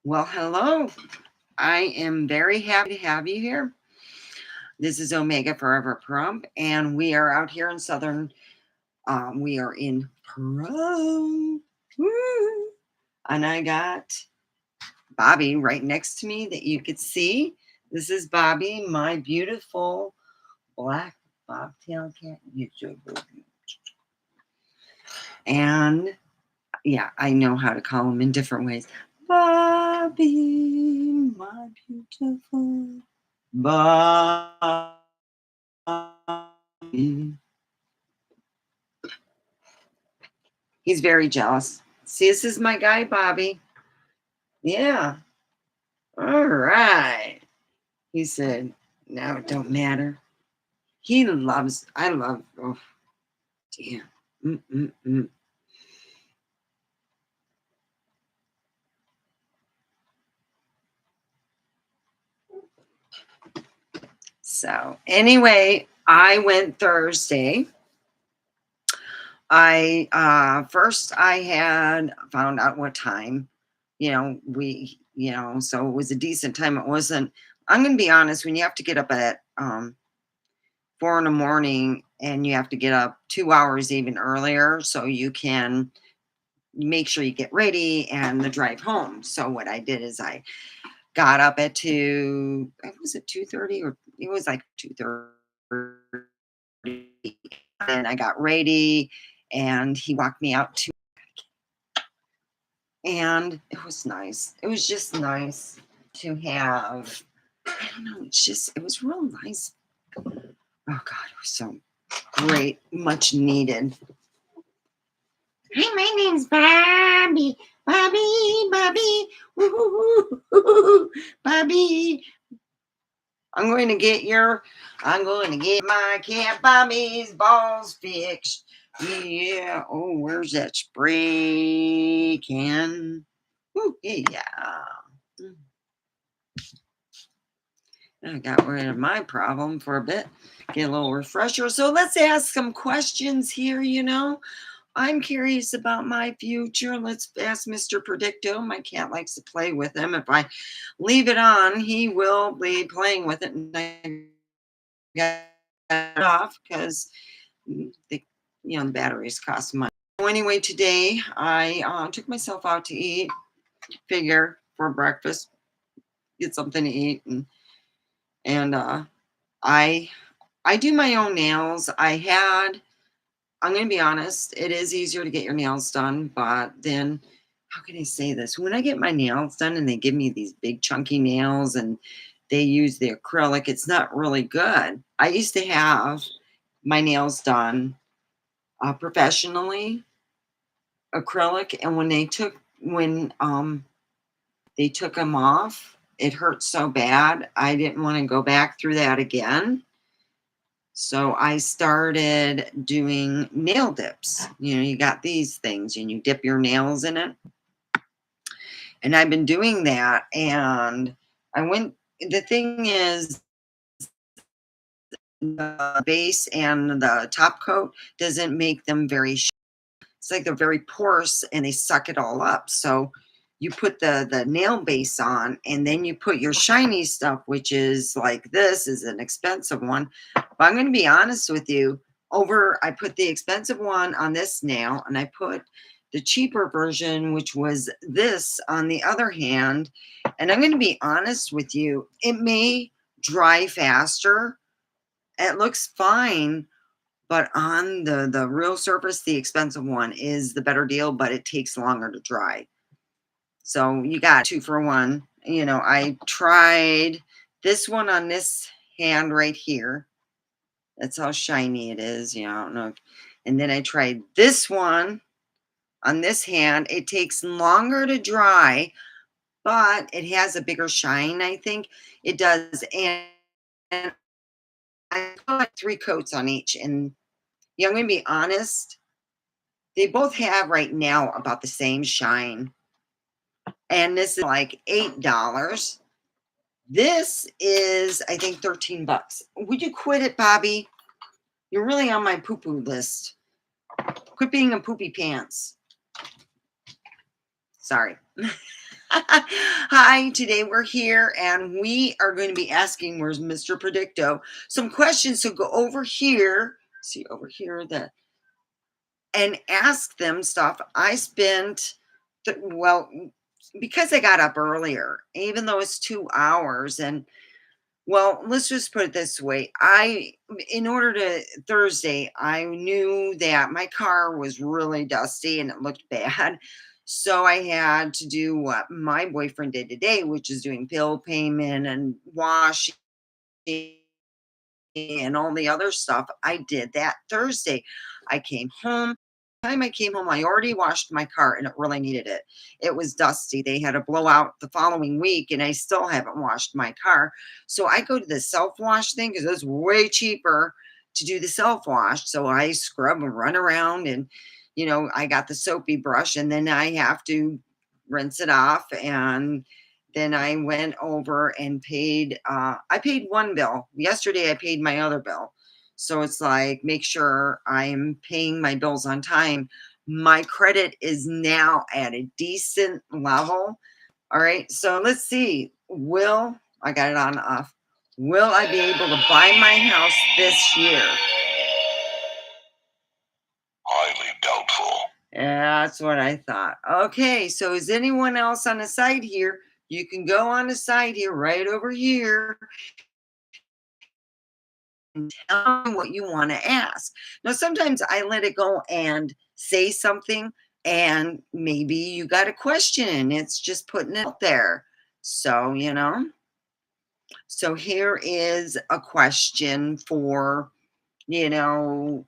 Well, hello. I am very happy to have you here. This is Omega Forever Prump, and we are out here in Southern. We are in Peru. Woo! And I got Bobby right next to me that you could see. This is Bobby, my beautiful black bobtail cat. And yeah, I know how to call him in different ways. Bobby, my beautiful Bobby. He's very jealous. See, this is my guy, Bobby. Yeah. All right. He said, no, it don't matter. I love, oh, damn. Mm-mm-mm. So, anyway, I went Thursday. I had found out what time, so it was a decent time. It wasn't, I'm going to be honest, when you have to get up at 4 in the morning and you have to get up 2 hours even earlier so you can make sure you get ready and the drive home. So what I did is I got up at was it 2:30 or it was like 2:30, and I got ready and he walked me out to, and it was nice. It was just nice to have, I don't know, it was real nice. Oh God, it was so great, much needed. Hi, my name's Bobby. Bobby. Woo-hoo-hoo. Bobby. I'm going to get my cat Bobby's balls fixed. Yeah. Oh, where's that spray can? Ooh, yeah. I got rid of my problem for a bit. Get a little refresher. So let's ask some questions here, I'm curious about my future. Let's ask Mr. Predicto. My cat likes to play with him. If I leave it on, he will be playing with it. And I got it off because the batteries cost money. So anyway, today I took myself out to eat, for breakfast, get something to eat, and I do my own nails. I'm going to be honest, it is easier to get your nails done, but then, how can I say this? When I get my nails done and they give me these big chunky nails and they use the acrylic, it's not really good. I used to have my nails done professionally, acrylic, and when they took them off, it hurt so bad. I didn't want to go back through that again. So I started doing nail dips. You got these things and you dip your nails in it. And I've been doing that. And the thing is, the base and the top coat doesn't make them it's like they're very porous and they suck it all up. So you put the nail base on and then you put your shiny stuff, which is like, this is an expensive one. But I'm going to be honest with you, I put the expensive one on this nail and I put the cheaper version, which was this, on the other hand. And I'm going to be honest with you, it may dry faster. It looks fine, but on the real surface, the expensive one is the better deal, but it takes longer to dry. So you got 2 for 1. I tried this one on this hand right here. That's how shiny it is. I don't know. And then I tried this one on this hand. It takes longer to dry, but it has a bigger shine, I think. It does. And I put 3 coats on each. And I'm going to be honest, they both have right now about the same shine. And this is like $8. This is, I think, $13. Would you quit it, Bobby? You're really on my poo-poo list. Quit being a poopy pants. Sorry. Hi, today we're here and we are going to be asking, where's Mr. Predicto, some questions. So go over here, see over here, and ask them stuff. I spent, well, because I got up earlier, even though it's 2 hours, and well, let's just put it this way. In order to Thursday, I knew that my car was really dusty and it looked bad. So I had to do what my boyfriend did today, which is doing bill payment and washing and all the other stuff. I did that Thursday. I came home. Time I came home, I already washed my car and it really needed it. It was dusty. They had a blowout the following week and I still haven't washed my car. So I go to the self-wash thing because it's way cheaper to do the self-wash. So I scrub and run around and I got the soapy brush and then I have to rinse it off, and then I went over and paid. I paid one bill. Yesterday I paid my other bill. So it's like, make sure I'm paying my bills on time. My credit is now at a decent level. All right. So let's see. I got it on off. Will I be able to buy my house this year? Highly doubtful. Yeah, that's what I thought. Okay. So is anyone else on the side here? You can go on the side here, right over here, and tell me what you want to ask. Now, sometimes I let it go and say something, and maybe you got a question, and it's just putting it out there. So, so here is a question for, will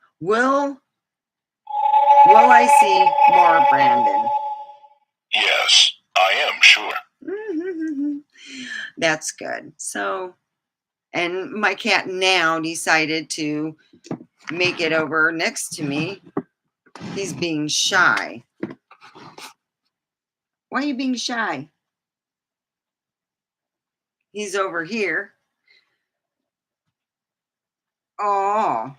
I see more Brandon? Yes, I am sure. That's good. So, and my cat now decided to make it over next to me. He's being shy. Why are you being shy? He's over here. Oh,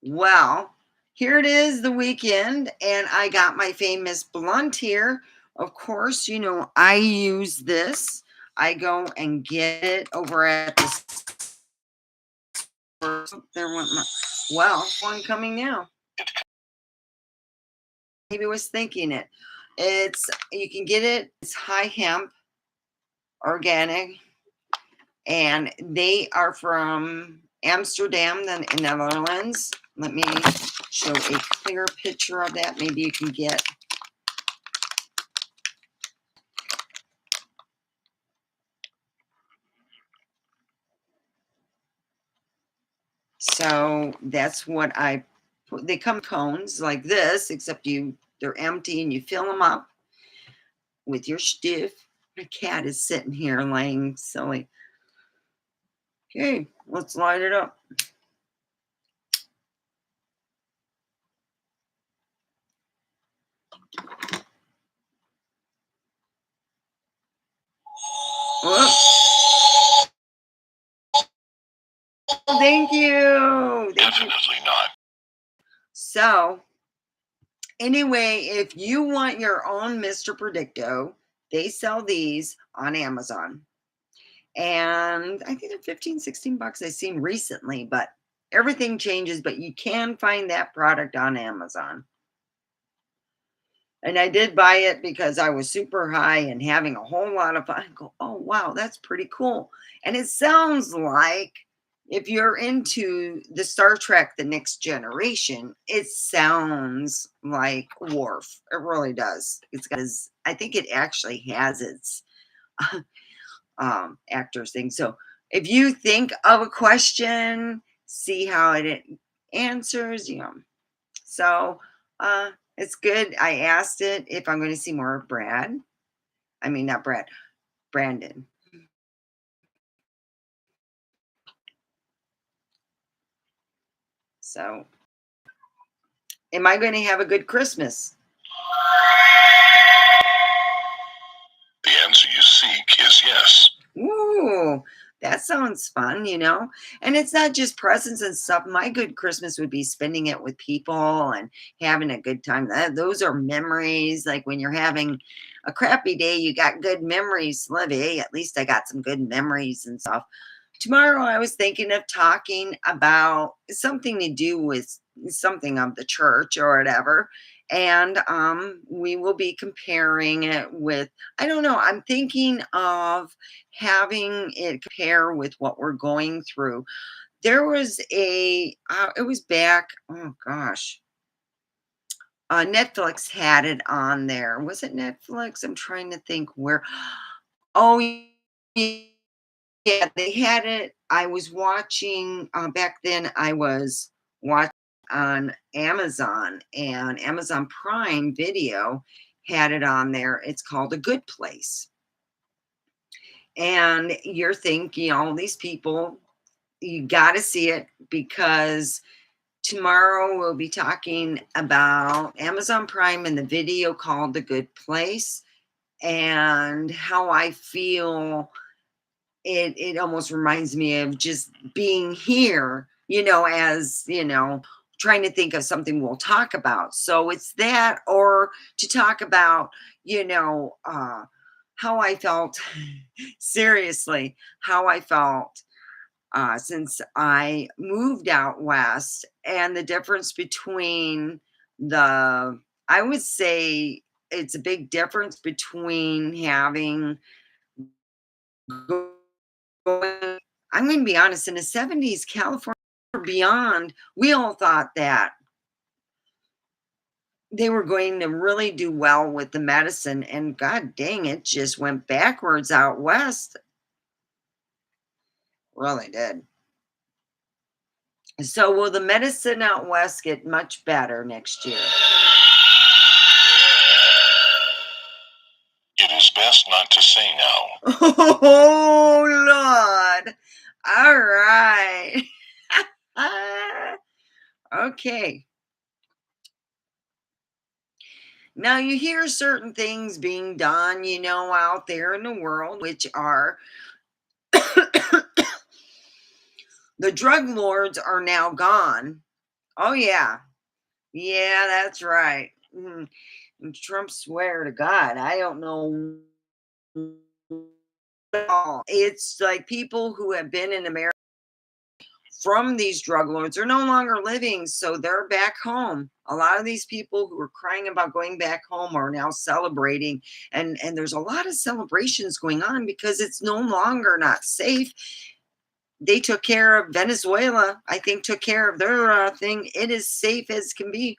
well, here it is, the weekend, and I got my famous blunt here. Of course, I use this. I go and get it over at the store. There went my, well, one coming now. Maybe I was thinking it. You can get it. It's high hemp, organic, and they are from Amsterdam, the Netherlands. Let me show a clear picture of that. Maybe you can get. So that's what I put. They come cones like this, except they're empty and you fill them up with your stiff. My cat is sitting here laying silly. Okay, let's light it up. Oh, thank you. Definitely not. So, anyway, if you want your own Mr. Predicto, they sell these on Amazon. And I think they're 15, 16 bucks I've seen recently, but everything changes, but you can find that product on Amazon. And I did buy it because I was super high and having a whole lot of fun. I go, oh, wow, that's pretty cool. And it sounds like, if you're into the Star Trek, The Next Generation, it sounds like Worf. It really does. It's got I think it actually has its actors thing. So if you think of a question, see how it answers, So it's good. I asked it if I'm going to see more of Brad. I mean, not Brad, Brandon. So, am I going to have a good Christmas? The answer you seek is yes. Ooh, That sounds fun, and it's not just presents and stuff. My good Christmas would be spending it with people and having a good time. Those are memories. Like when you're having a crappy day, you got good memories. Live, hey, at least I got some good memories and stuff. Tomorrow, I was thinking of talking about something to do with something of the church or whatever. And we will be comparing it with, I don't know, I'm thinking of having it compare with what we're going through. There was it was back, oh gosh, Netflix had it on there. Was it Netflix? I'm trying to think where. Oh, yeah, they had it. I was watching back then. I was watching on Amazon, and Amazon Prime Video had it on there. It's called A Good Place. And you're thinking, all these people, you got to see it because tomorrow we'll be talking about Amazon Prime and the video called The Good Place and how I feel it almost reminds me of just being here, as, trying to think of something we'll talk about. So it's that, or to talk about, how I felt, seriously, how I felt since I moved out west and the difference between I would say it's a big difference between having going I'm going to be honest, in the 70s, California or beyond, we all thought that they were going to really do well with the medicine, and god dang, it just went backwards out west. Really did. So will the medicine out west get much better next year? It is best not to say now. Oh, Lord. All right. Okay. Now you hear certain things being done, out there in the world, which are the drug lords are now gone. Oh, yeah. Yeah, that's right. And Trump swear to God, I don't know at all. It's like people who have been in America from these drug lords are no longer living, so they're back home. A lot of these people who are crying about going back home are now celebrating, and there's a lot of celebrations going on because it's no longer not safe. They took care of Venezuela. I think took care of their thing. It is safe as can be.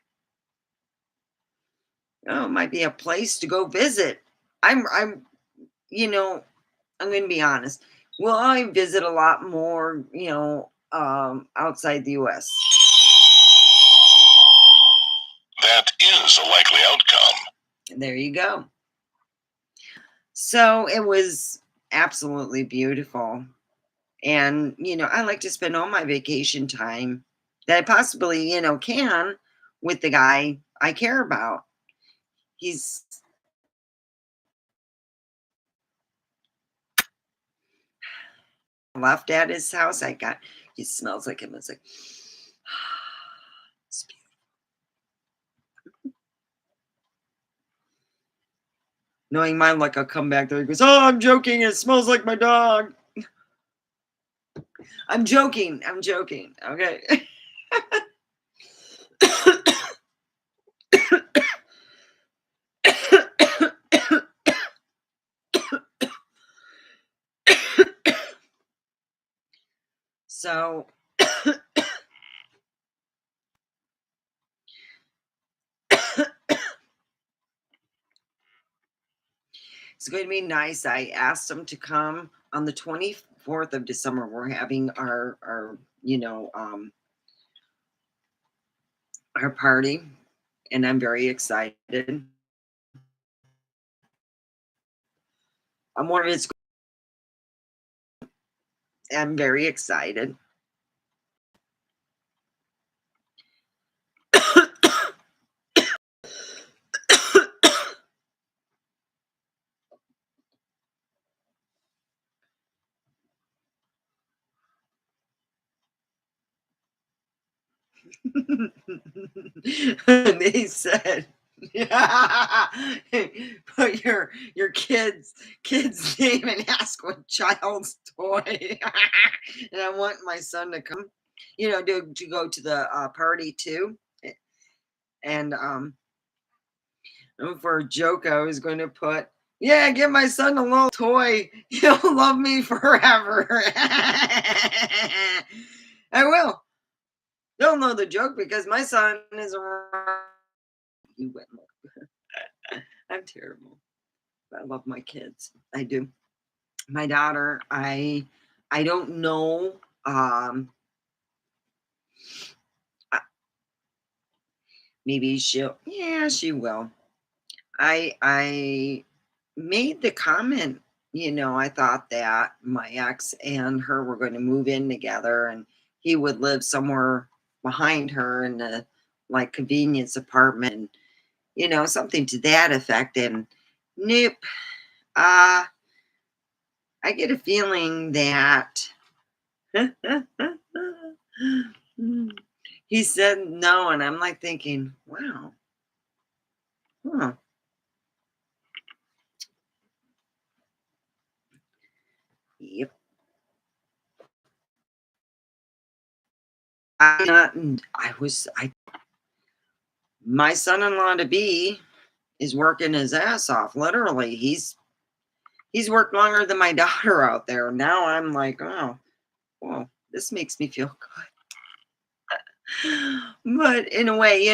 Oh, it might be a place to go visit. I'm you know I'm going to be honest. Will I visit a lot more, outside the U.S.? That is a likely outcome. There you go. So it was absolutely beautiful. And, I like to spend all my vacation time that I possibly, can with the guy I care about. He's left at his house. He smells like him. It's like, it's beautiful. Knowing my luck, I'll come back there. He goes, oh, I'm joking. It smells like my dog. I'm joking. I'm joking. Okay. So it's going to be nice. I asked them to come on the 24th of December. We're having our party, and I'm very excited. I'm one of his. I'm very excited. And they said, yeah, put your kid's name and ask what child's toy. And I want my son to come, to go to the party too. And for a joke, I was going to put, yeah, give my son a little toy. He'll love me forever. I will. You'll know the joke because my son is around. You went. I'm terrible. I love my kids. I do. My daughter, I don't know. Uh, Maybe yeah, she will. I made the comment, I thought that my ex and her were going to move in together and he would live somewhere behind her in a like convenience apartment, something to that effect. And nope. Uh I get a feeling that he said no, and I'm like thinking, wow, huh, yep. My son-in-law to be is working his ass off. Literally, he's worked longer than my daughter out there. Now I'm like, oh, well, this makes me feel good. But in a way,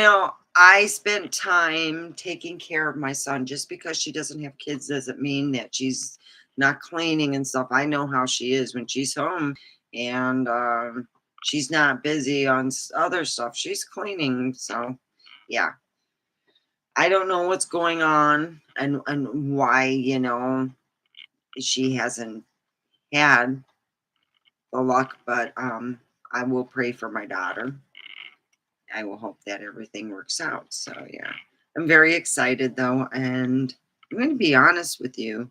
I spent time taking care of my son. Just because she doesn't have kids doesn't mean that she's not cleaning and stuff. I know how she is when she's home and she's not busy on other stuff. She's cleaning. So, yeah, I don't know what's going on and why, she hasn't had the luck, but I will pray for my daughter. I will hope that everything works out. So, yeah, I'm very excited though. And I'm going to be honest with you.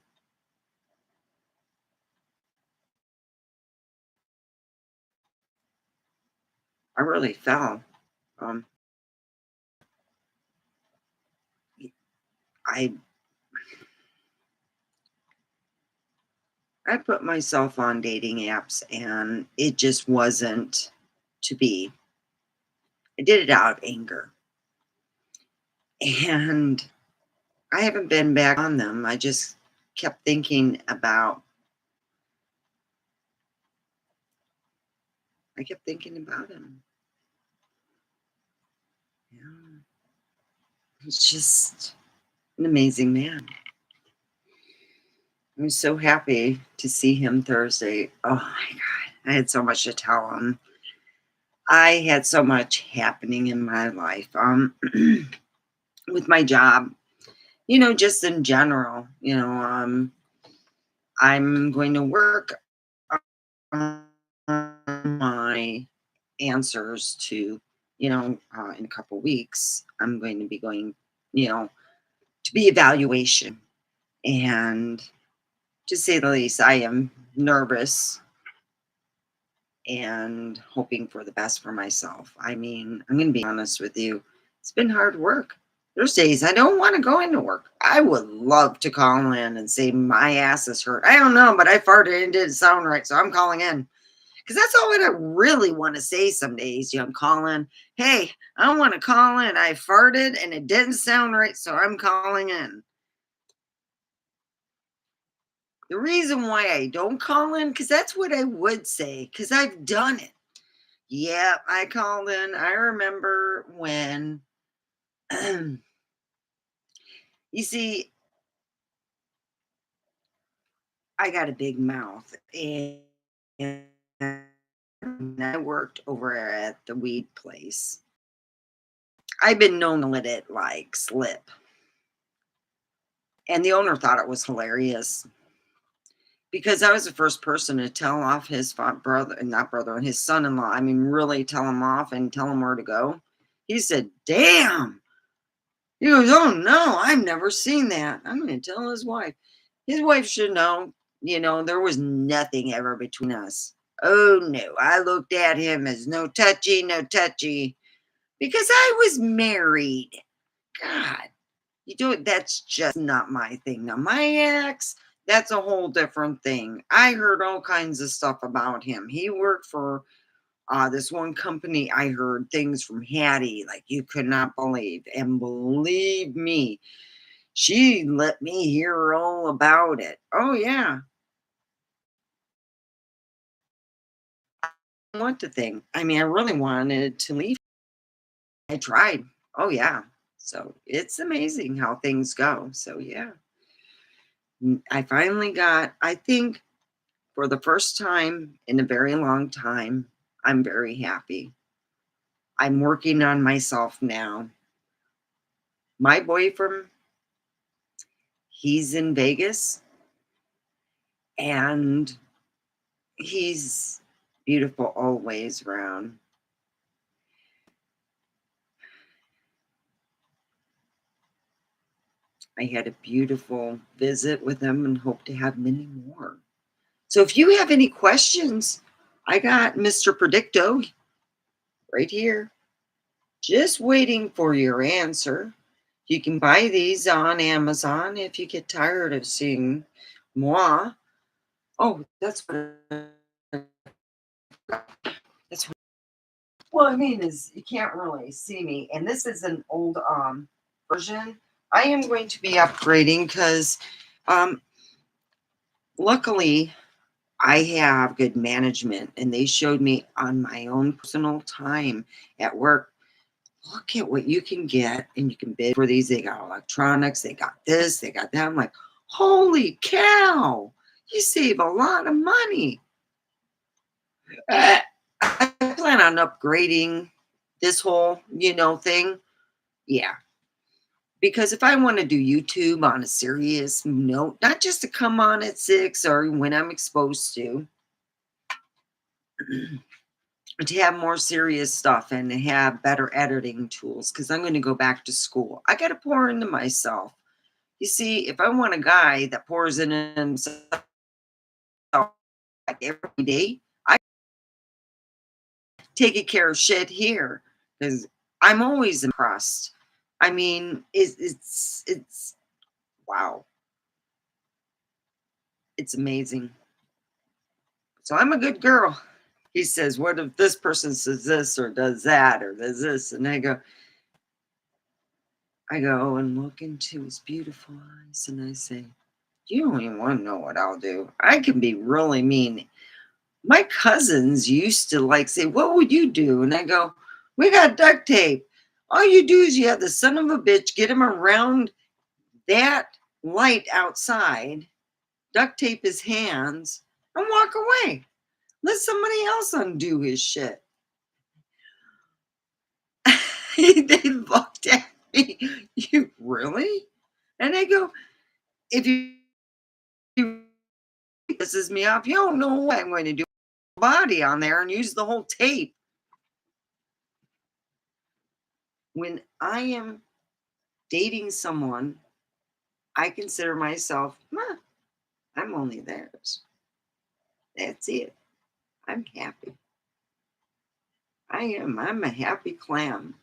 I really fell. Um, I I put myself on dating apps and it just wasn't to be. I did it out of anger. And I haven't been back on them. I just kept thinking about I kept thinking about him. Yeah. He's just an amazing man. I was so happy to see him Thursday. Oh my God. I had so much to tell him. I had so much happening in my life. With my job, just in general, I'm going to work on my answers to, in a couple weeks, I'm going to be going, you know, to be evaluation. And to say the least, I am nervous and hoping for the best for myself. I mean, I'm going to be honest with you. It's been hard work. There's days I don't want to go into work. I would love to call in and say my ass is hurt. I don't know, but I farted and it didn't sound right, so I'm calling in. Because that's all what I really want to say some days. I'm calling. Hey, I want to call in. I farted and it didn't sound right, so I'm calling in. The reason why I don't call in, because that's what I would say, because I've done it. Yeah, I called in. I remember when, you see, I got a big mouth and I worked over at the weed place. I've been known to let it like slip. And the owner thought it was hilarious because I was the first person to tell off his brother, not brother, his son in law. I mean, really tell him off and tell him where to go. He said, damn. He goes, oh no, I've never seen that. I'm going to tell his wife. His wife should know, there was nothing ever between us. Oh no, I looked at him as no touchy, no touchy. because I was married. God, you do it. That's just not my thing. Now, my ex, that's a whole different thing. I heard all kinds of stuff about him. He worked for this one company. I heard things from Hattie like you could not believe. And believe me, she let me hear all about it. Oh, yeah. I want the thing. I mean, I really wanted to leave. I tried. Oh, yeah. So it's amazing how things go. So, yeah. I finally got, I think for the first time in a very long time, I'm very happy. I'm working on myself now. My boyfriend, he's in Vegas and he's beautiful always around. I had a beautiful visit with him and hope to have many more. So if you have any questions, I got Mr. Predicto right here, just waiting for your answer. You can buy these on Amazon if you get tired of seeing moi. Oh, that's what that's what, well, I mean is you can't really see me. And this is an old version. I am going to be upgrading because um luckily I have good management and they showed me on my own personal time at work. Look at what you can get and you can bid for these. They got electronics, they got this, they got that. I'm like, holy cow, you save a lot of money. I plan on upgrading this whole, thing. Yeah. Because if I want to do YouTube on a serious note, not just to come on at 6 or when I'm exposed to have more serious stuff and to have better editing tools, because I'm going to go back to school. I got to pour into myself. You see, if I want a guy that pours in himself like every day, I take care of shit here because I'm always impressed. I mean, it's wow, it's amazing. So I'm a good girl. He says, "What if this person says this or does that or does this?" And I go and look into his beautiful eyes, and I say, "You don't even want to know what I'll do. I can be really mean." My cousins used to like say, "What would you do?" And I go, "We got duct tape. All you do is you have the son of a bitch get him around that light outside, duct tape his hands, and walk away. Let somebody else undo his shit." They looked at me, "You really?" And I go, "If you pisses me off, you don't know what I'm going to do. Body on there and use the whole tape." When I am dating someone, I consider myself, I'm only theirs. That's it. I'm happy. I am. I'm a happy clam.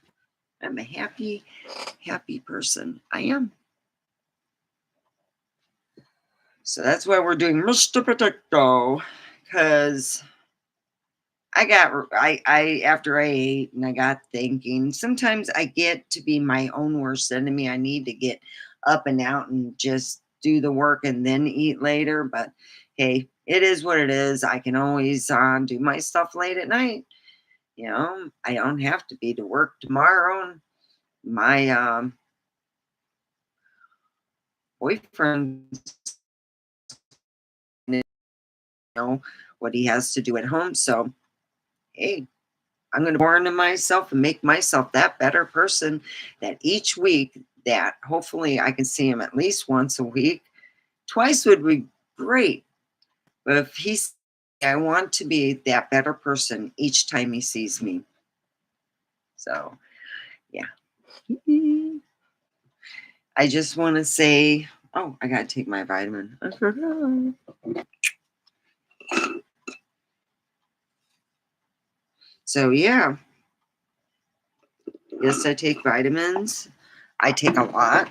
I'm a happy, happy person. I am. So that's why we're doing Mr. Predicto. Because I after I ate and I got thinking, sometimes I get to be my own worst enemy. I need to get up and out and just do the work and then eat later. But hey, it is what it is. I can always do my stuff late at night. I don't have to be to work tomorrow. My boyfriend, know what he has to do at home. So hey, I'm going to pour into myself and make myself that better person that each week that hopefully I can see him at least once a week. Twice would be great. But if he's, I want to be that better person each time he sees me. So, yeah. I just want to say, oh, I got to take my vitamin. I forgot. So, yeah. Yes, I take vitamins. I take a lot.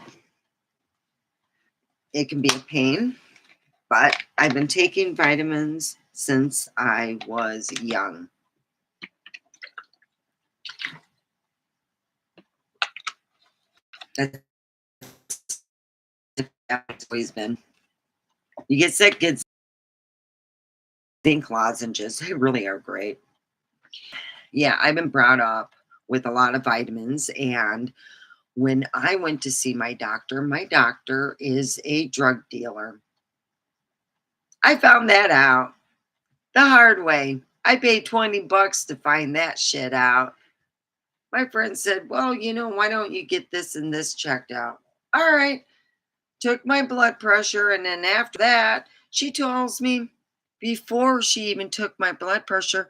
It can be a pain, but I've been taking vitamins since I was young. That's always been. You get sick, get zinc lozenges. They really are great. Yeah, I've been brought up with a lot of vitamins. And when I went to see my doctor is a drug dealer. I found that out the hard way. I paid $20 to find that shit out. My friend said, well, why don't you get this and this checked out? All right. Took my blood pressure. And then after that, she tells me before she even took my blood pressure,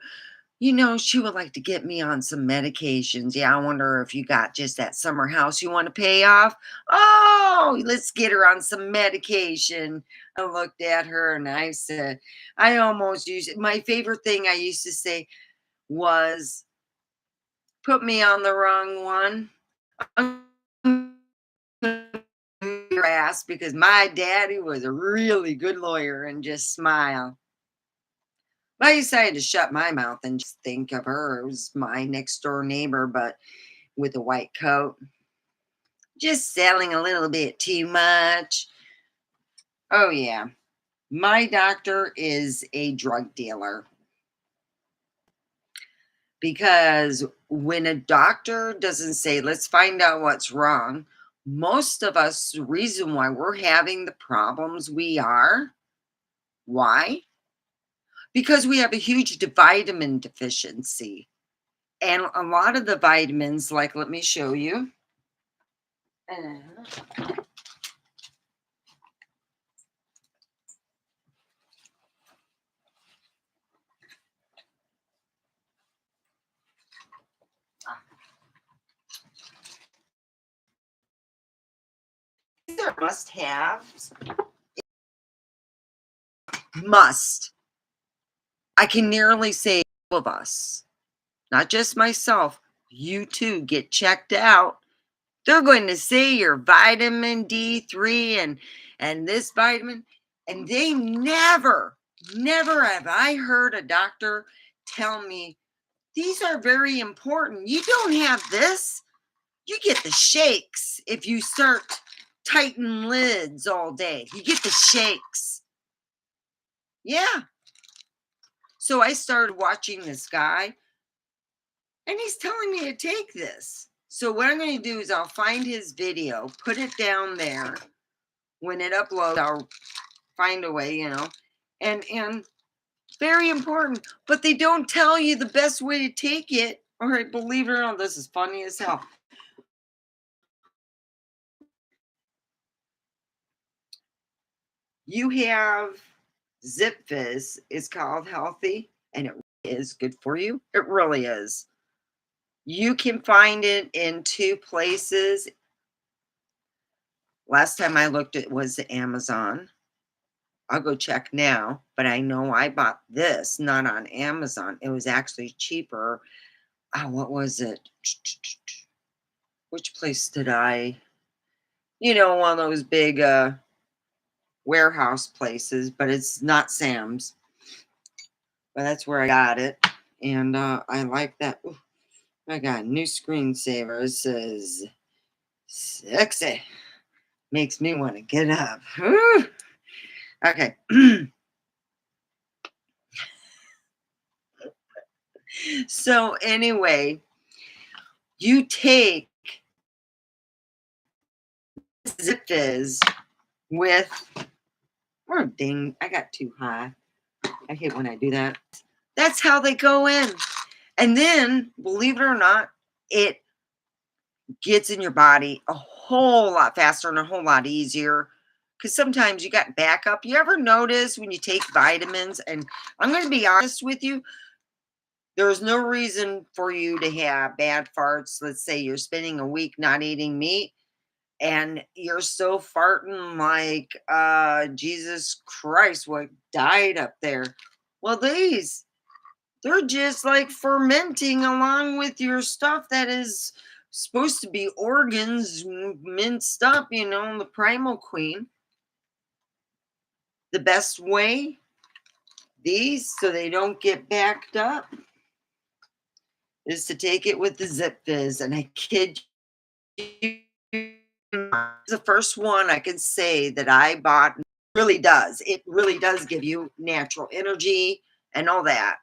she would like to get me on some medications. Yeah, I wonder if you got just that summer house you want to pay off. Oh, let's get her on some medication. I looked at her and I said, I almost used it. My favorite thing I used to say was, put me on the wrong one. I'm your ass, because my daddy was a really good lawyer, and just smile. But I decided to shut my mouth and just think of her. It was my next door neighbor, but with a white coat. Just selling a little bit too much. Oh, yeah. My doctor is a drug dealer. Because when a doctor doesn't say, let's find out what's wrong, most of us, the reason why we're having the problems we are, why? Because we have a huge vitamin deficiency. And a lot of the vitamins, like, let me show you. These are must-haves. Must. I can nearly say all of us, not just myself. You too get checked out. They're going to say your vitamin D3 and this vitamin, and they never have I heard a doctor tell me these are very important. You don't have this. You get the shakes if you start tightening lids all day. You get the shakes. Yeah. So I started watching this guy, and he's telling me to take this. So what I'm going to do is I'll find his video, put it down there. When it uploads, I'll find a way, and very important. But they don't tell you the best way to take it. All right, believe it or not, this is funny as hell. You have Zip Fizz. It's called Healthy, and it is good for you. It really is. You can find it in 2 places. Last time I looked, it was Amazon. I'll go check now, but I know I bought this not on Amazon. It was actually cheaper. Oh, what was it? Which place did I? One of those big warehouse places, but it's not Sam's. But that's where I got it, and I like that. Ooh, I got a new screensaver. It says sexy. Makes me want to get up. Ooh. Okay. So anyway, you take Zip Fizz with, oh dang, I got too high. I hate when I do that. That's how they go in. And then, believe it or not, it gets in your body a whole lot faster and a whole lot easier. Because sometimes you got backup. You ever notice when you take vitamins, and I'm going to be honest with you, there's no reason for you to have bad farts. Let's say you're spending a week not eating meat, and you're still farting like Jesus Christ, what died up there? Well, they're just like fermenting along with your stuff that is supposed to be organs minced up, the primal queen. The best way, these, so they don't get backed up, is to take it with the Zip Fizz. And I kid you, the first one I can say that I bought really does. It really does give you natural energy and all that.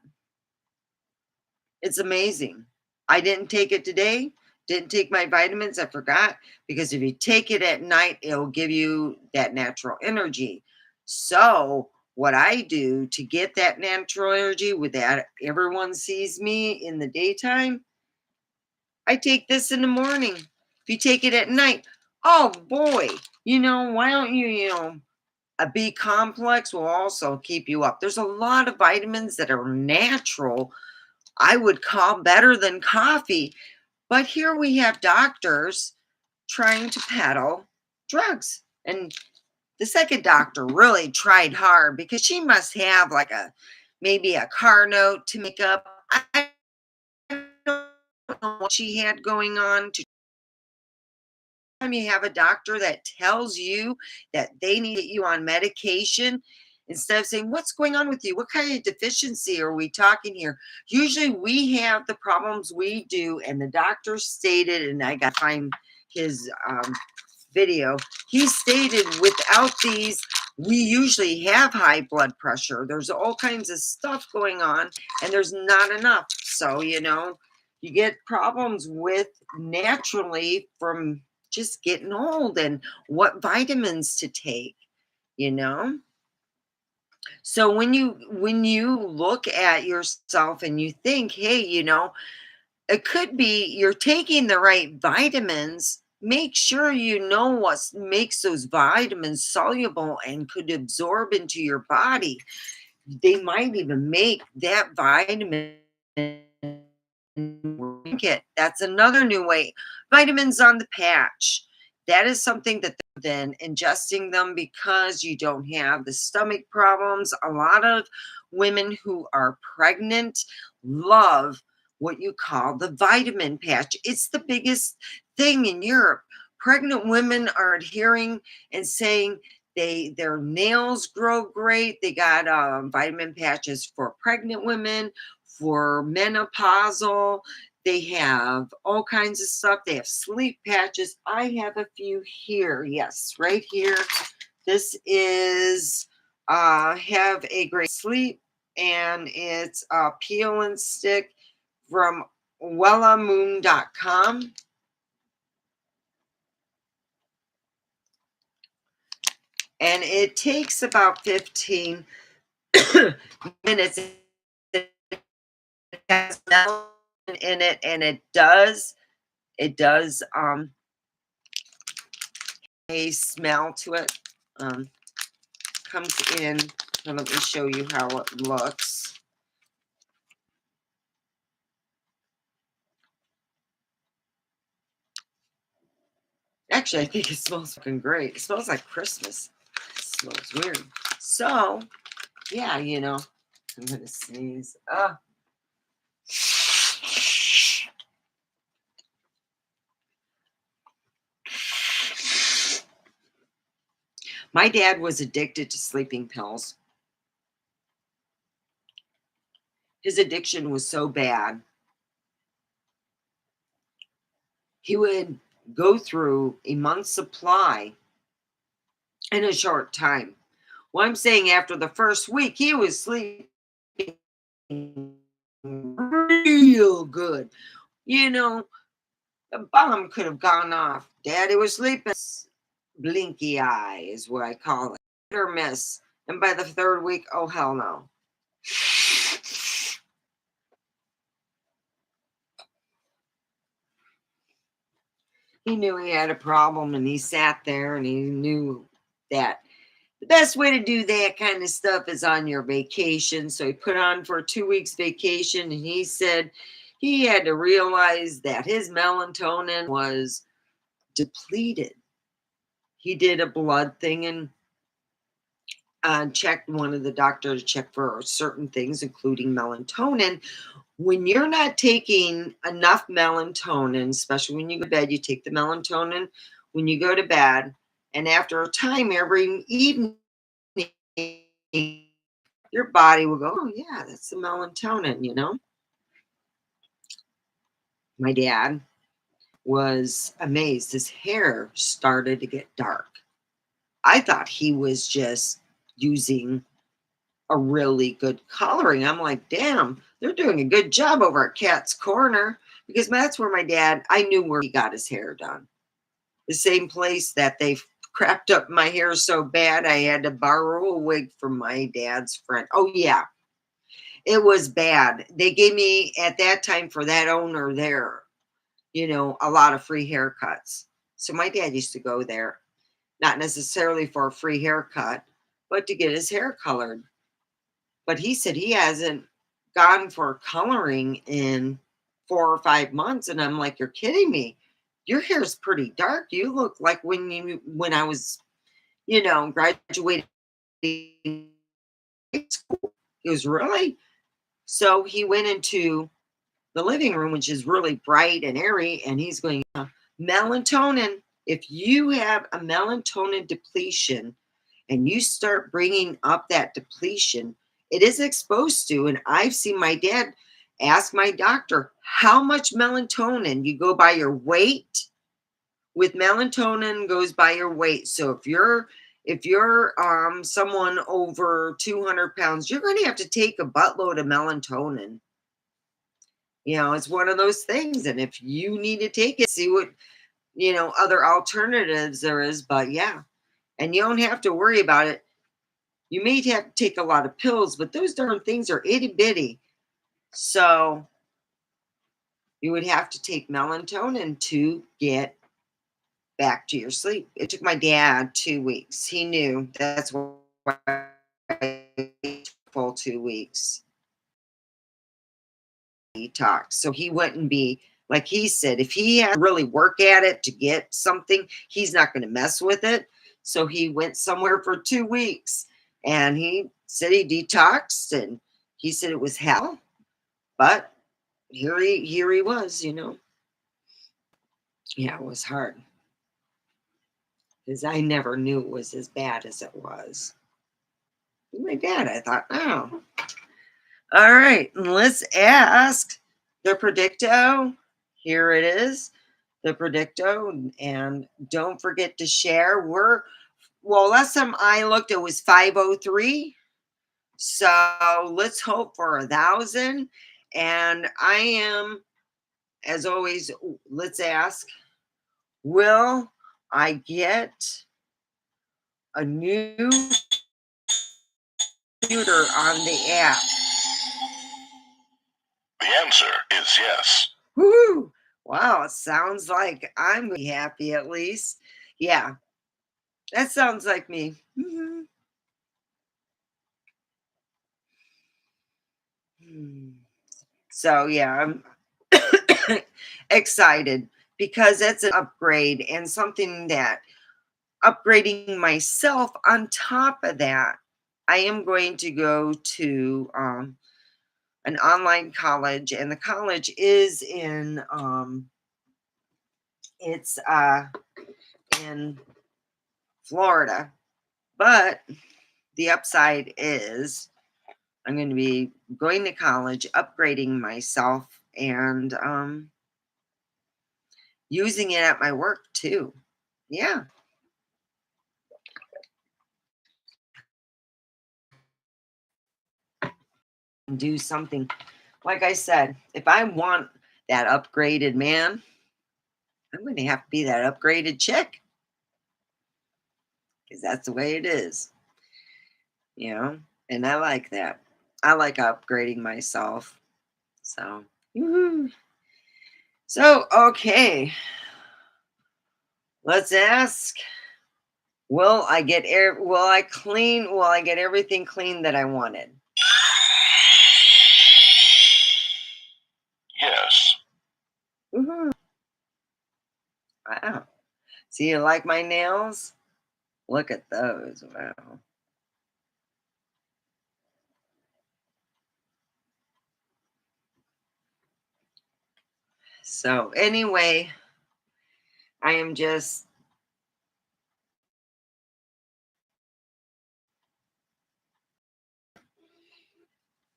It's amazing. I didn't take it today. Didn't take my vitamins. I forgot, because if you take it at night, it'll give you that natural energy. So what I do to get that natural energy with that, everyone sees me in the daytime, I take this in the morning. If you take it at night, oh boy, why don't you, a B complex will also keep you up. There's a lot of vitamins that are natural, I would call better than coffee. But here we have doctors trying to peddle drugs. And the second doctor really tried hard, because she must have like maybe a car note to make up. I don't know what she had going on. Time you have a doctor that tells you that they need to get you on medication, instead of saying, what's going on with you, what kind of deficiency are we talking here? Usually we have the problems we do, and the doctor stated, and I got to find his video, he stated without these we usually have high blood pressure. There's all kinds of stuff going on, and there's not enough. So you get problems with naturally from just getting old, and what vitamins to take, you know so when you look at yourself and you think, hey, it could be you're taking the right vitamins. Make sure you know what makes those vitamins soluble and could absorb into your body. They might even make that vitamin drink it. That's another new way. Vitamins on the patch. That is something that then ingesting them because you don't have the stomach problems. A lot of women who are pregnant love what you call the vitamin patch. It's the biggest thing in Europe. Pregnant women are adhering and saying their nails grow great. They got vitamin patches for pregnant women, for menopausal. They have all kinds of stuff. They have sleep patches. I have a few here. Yes, right here. This is Have a Great Sleep, and it's a peel and stick from wellamoon.com. And it takes about 15 minutes. It has melon in it, and it does a smell to it. Comes in, and let me show you how it looks. Actually, I think it smells fucking great. It smells like Christmas. It smells weird. So, yeah, I'm gonna sneeze. My dad was addicted to sleeping pills. His addiction was so bad, he would go through a month's supply in a short time. Well, I'm saying after the first week, he was sleeping real good. The bomb could have gone off. Daddy was sleeping. Blinky eye is what I call it. Hit or miss. And by the third week, oh, hell no. He knew he had a problem, and he sat there and he knew that the best way to do that kind of stuff is on your vacation. So he put on for a 2 weeks vacation, and he said he had to realize that his melatonin was depleted. He did a blood thing, and checked one of the doctor to check for certain things, including melatonin. When you're not taking enough melatonin, especially when you go to bed, you take the melatonin when you go to bed, and after a time every evening, your body will go, oh yeah, that's the melatonin. My dad was amazed. His hair started to get dark. I thought he was just using a really good coloring. I'm like, damn, they're doing a good job over at Cat's Corner, because that's where my dad, I knew where he got his hair done. The same place that they crapped up my hair so bad I had to borrow a wig from my dad's friend. Oh yeah, it was bad. They gave me at that time, for that owner there, a lot of free haircuts. So my dad used to go there, not necessarily for a free haircut, but to get his hair colored. But he said he hasn't gone for coloring in 4 or 5 months. And I'm like, you're kidding me. Your hair's pretty dark. You look like when I was, graduating high school. He was really. So he went into the living room, which is really bright and airy, and he's going, melatonin. If you have a melatonin depletion and you start bringing up that depletion, it is exposed to, and I've seen my dad ask my doctor, how much melatonin? You go by your weight. With melatonin goes by your weight. So if you're someone over 200 pounds, you're going to have to take a buttload of melatonin. It's one of those things. And if you need to take it, see what, other alternatives there is. But yeah, and you don't have to worry about it. You may have to take a lot of pills, but those darn things are itty bitty. So you would have to take melatonin to get back to your sleep. It took my dad 2 weeks. He knew that's why full 2 weeks detox. So he wouldn't be, like he said, if he had to really work at it to get something, he's not going to mess with it. So he went somewhere for 2 weeks, and he said he detoxed, and he said it was hell, but here he was. Yeah, it was hard, because I never knew it was as bad as it was. My dad, I thought, oh, all right, let's ask the Predicto. Here it is, the Predicto, and don't forget to share. Last time I looked, it was 503. So let's hope for 1,000. And I am, as always, let's ask, will I get a new computer on the app? The answer is yes. Woohoo! Wow, it sounds like I'm gonna be happy at least. Yeah, that sounds like me. Mhm. So yeah, I'm excited because it's an upgrade, and something that upgrading myself. On top of that, I am going to go to an online college, and the college is it's in Florida. But the upside is I'm going to be going to college, upgrading myself, and using it at my work too. Yeah. Do something. Like I said, if I want that upgraded man, I'm going to have to be that upgraded chick, because that's the way it is. And I like that. I like upgrading myself. So, woo-hoo. So, okay. Let's ask, will I get air? Will I clean? Will I get everything clean that I wanted? Yes. Woohoo. Wow. See, you like my nails? Look at those. Wow. So anyway, I am just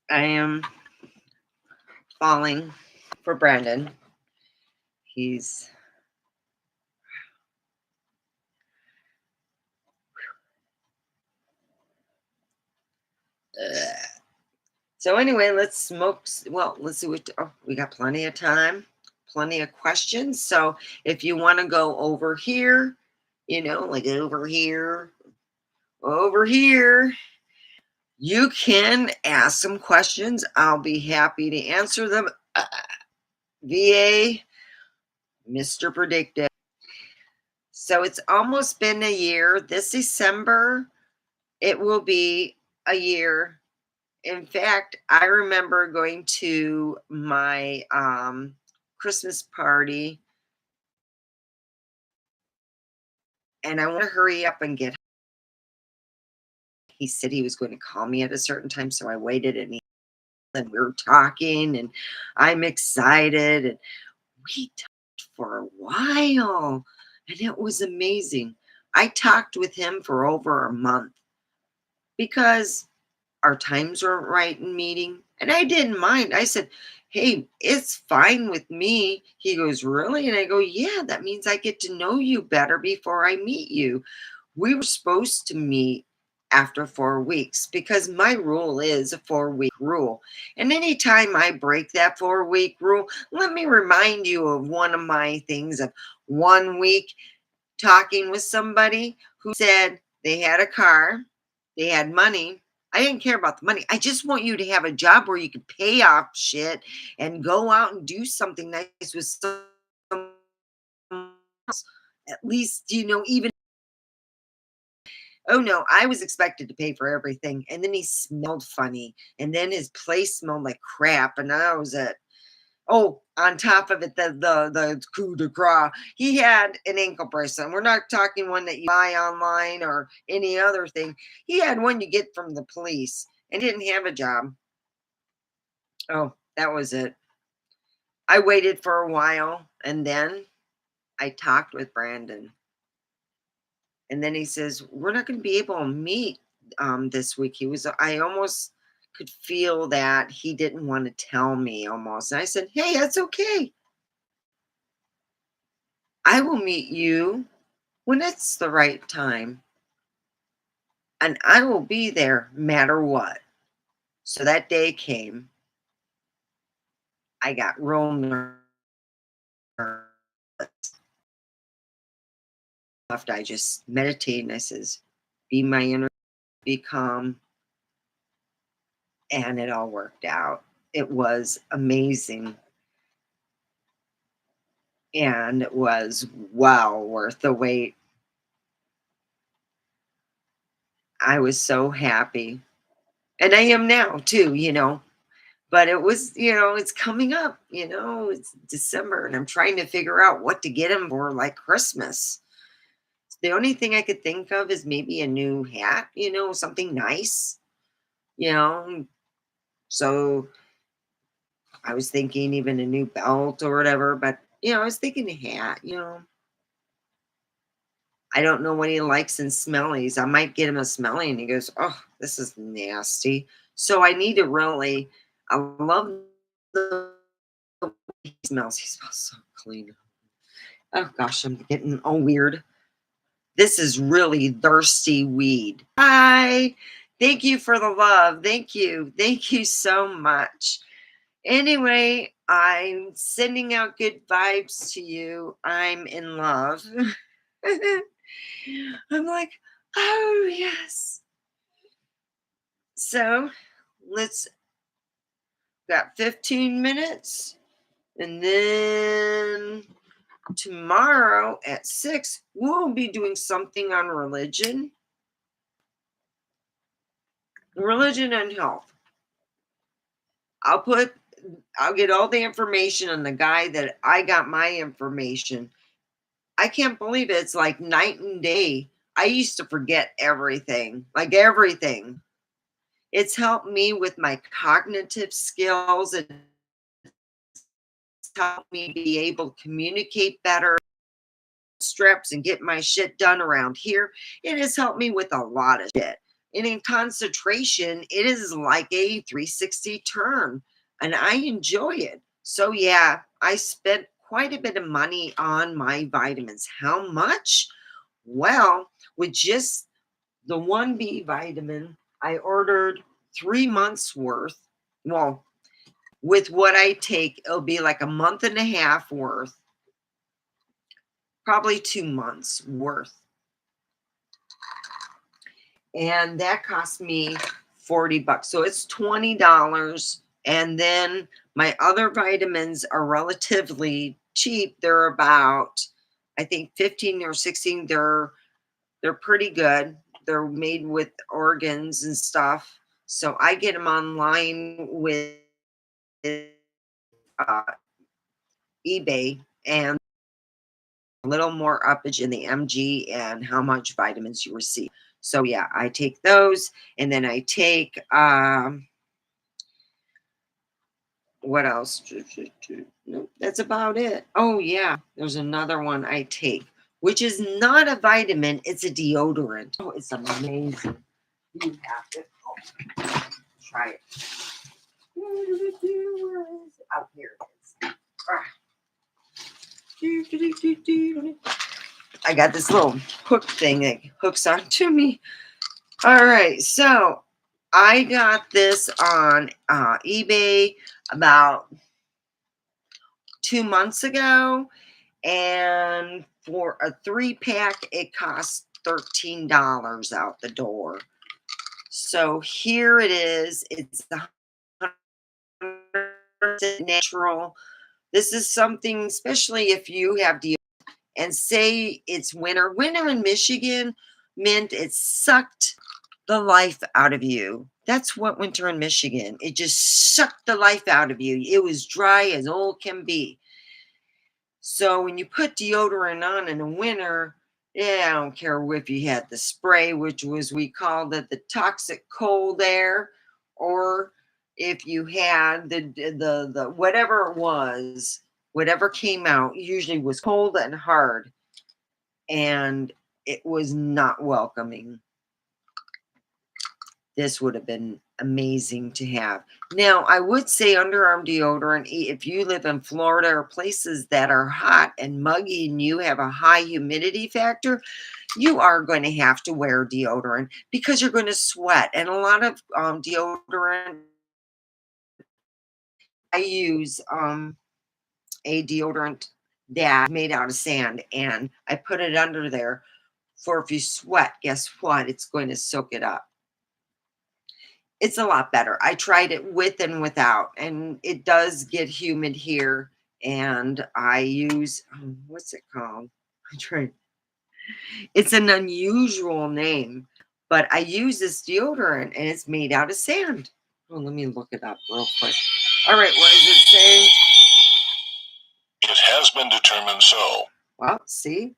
I am falling for Brandon. He's so anyway, let's smoke. Well, let's see what. Oh, we got plenty of time, plenty of questions. So if you want to go over here, like over here, you can ask some questions. I'll be happy to answer them. VA, Mr. Predictive. So it's almost been a year. This December, it will be a year. In fact, I remember going to my Christmas party, and I want to hurry up and get. He said he was going to call me at a certain time, so I waited, and we were talking, and I'm excited, and we talked for a while, and it was amazing. I talked with him for over a month because our times weren't right in meeting. And I didn't mind. I said, "Hey, it's fine with me." He goes, "Really?" And I go, "Yeah, that means I get to know you better before I meet you." We were supposed to meet after 4 weeks because my rule is a 4 week rule. And anytime I break that 4 week rule, let me remind you of one of my things of 1 week talking with somebody who said they had a car, they had money. I didn't care about the money. I just want you to have a job where you can pay off shit and go out and do something nice with someone else. At least, even. Oh no, I was expected to pay for everything. And then he smelled funny. And then his place smelled like crap. And I was at Oh, on top of it, the coup de grace, he had an ankle bracelet. We're not talking one that you buy online or any other thing. He had one you get from the police and didn't have a job. Oh, that was it. I waited for a while and then I talked with Brandon. And then he says, "We're not going to be able to meet this week." I almost could feel that he didn't want to tell me almost. And I said, "Hey, that's okay. I will meet you when it's the right time, and I will be there matter what." So that day came. I got real nervous. I just meditated and I says, "Be my inner, be calm," and it all worked out. It was amazing, and it was well worth the wait. I was so happy, and I am now too. But it was, it's coming up, it's December and I'm trying to figure out what to get him for like Christmas. The only thing I could think of is maybe a new hat, something nice, you know. So I was thinking even a new belt or whatever, but I was thinking a hat. I don't know what he likes in smellies. I might get him a smelly and he goes, "Oh, this is nasty." So I need to really, I love the way he smells. He smells so clean. Oh gosh, I'm getting all weird. This is really thirsty weed. Hi. Thank you for the love. Thank you. Thank you so much. Anyway, I'm sending out good vibes to you. I'm in love. I'm like, oh, yes. So let's, got 15 minutes. And then tomorrow at 6, we'll be doing something on religion and health. I'll put, I'll get all the information on the guy that I got my information. I can't believe it. It's like night and day. I used to forget everything, like everything. It's helped me with my cognitive skills and helped me be able to communicate better, strips, and get my shit done around here. It has helped me with a lot of shit. And in concentration, it is like a 360 turn, and I enjoy it. So, yeah, I spent quite a bit of money on my vitamins. How much? Well, with just the 1B vitamin, I ordered 3 months worth. Well, with what I take, it'll be like a month and a half worth, probably 2 months worth. And that cost me $40. So it's $20. And then my other vitamins are relatively cheap. They're about, I think, 15 or 16. They're pretty good. They're made with organs and stuff. So I get them online with uh, eBay, and a little more uppage in the mg and how much vitamins you receive. So yeah, I take those, and then I take what else? Nope, that's about it. Oh yeah, there's another one I take, which is not a vitamin, it's a deodorant. Oh, it's amazing. You have to try it. Where is it? Out here it is. I got this little hook thing that hooks onto me. All right, so I got this on eBay about 2 months ago, and for a 3-pack, it costs $13 out the door. So here it is. It's 100% natural. This is something, especially if you have and say it's winter. Winter in Michigan meant it sucked the life out of you. That's what winter in Michigan. It just sucked the life out of you. It was dry as old can be. So when you put deodorant on in the winter, yeah, I don't care if you had the spray, which was, we called it the toxic cold air, or if you had the whatever it was, whatever came out, usually was cold and hard, and it was not welcoming. This would have been amazing to have. Now, I would say underarm deodorant, if you live in Florida or places that are hot and muggy and you have a high humidity factor, you are going to have to wear deodorant because you're going to sweat. And a lot of deodorant, I use a deodorant that made out of sand, and I put it under there for if you sweat, guess what? It's going to soak it up. It's a lot better. I tried it with and without, and it does get humid here. And I use, what's it called? I tried. It's an unusual name, but I use this deodorant, and it's made out of sand. Oh, let me look it up real quick. All right, what does it say? It has been determined so. Well, see?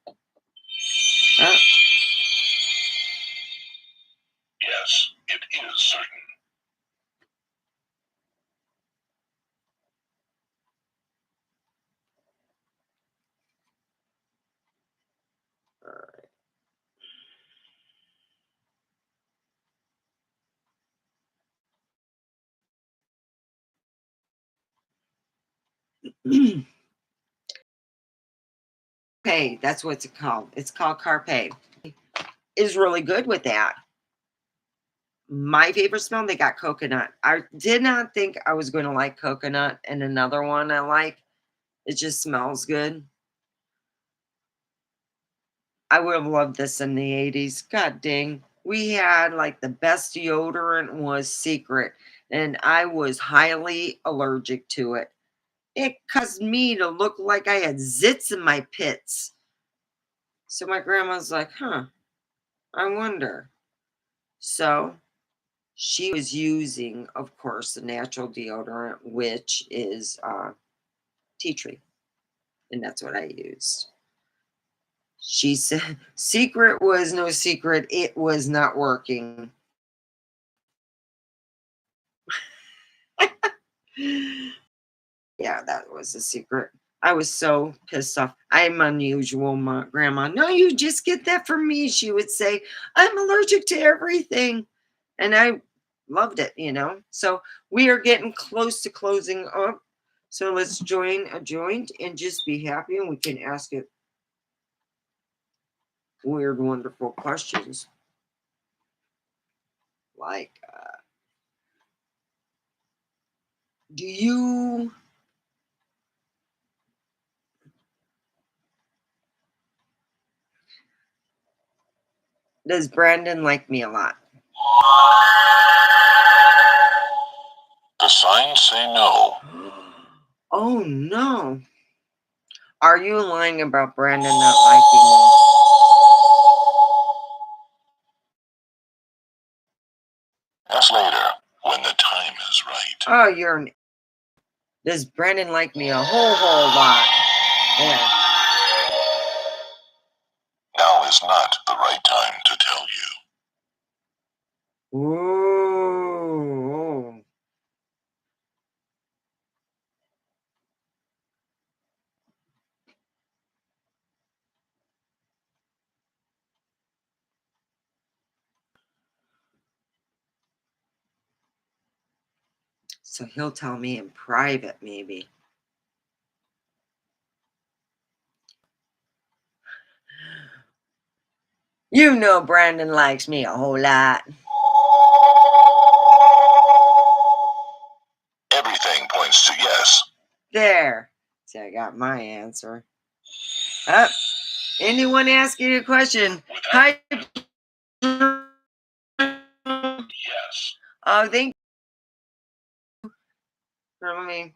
Yes, it is certain. Carpe, that's what it's called. It's called Carpe. Is really good with that. My favorite smell, they got coconut. I did not think I was going to like coconut, and another one I like. It just smells good. I would have loved this in the 80s. God dang. We had like the best deodorant was Secret, and I was highly allergic to it. It caused me to look like I had zits in my pits. So my grandma's like, huh, I wonder. So she was using, of course, the natural deodorant, which is tea tree. And that's what I used. She said, Secret was no secret. It was not working. Yeah, Yeah, that was a secret. I was so pissed off. I'm unusual, grandma. No, you just get that from me. She would say, I'm allergic to everything. And I loved it, you know. So we are getting close to closing up. So let's join a joint and just be happy, and we can ask it weird, wonderful questions like, do you, does Brandon like me a lot? The signs say no. Oh no. Are you lying about Brandon not liking me? Ask later, when the time is right. Oh, you're an. Does Brandon like me a whole lot? Yeah. Now is not the right time to tell you. Ooh. So he'll tell me in private, maybe. You know Brandon likes me a whole lot. Everything points to yes. There. See, I got my answer. Up. Anyone asking a question? Hi. Yes. Oh, thank you for me.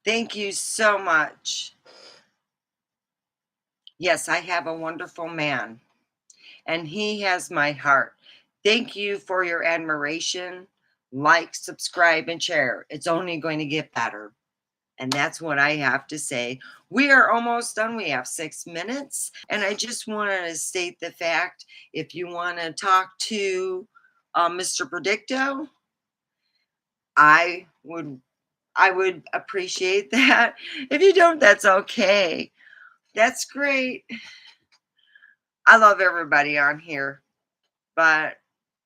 Thank you so much. Yes, I have a wonderful man, and he has my heart. Thank you for your admiration. Like, subscribe, and share. It's only going to get better. And that's what I have to say. We are almost done. We have 6 minutes. And I just wanted to state the fact, if you want to talk to Mr. Predicto, I would I would appreciate that. If you don't, that's okay. That's great. I love everybody on here, but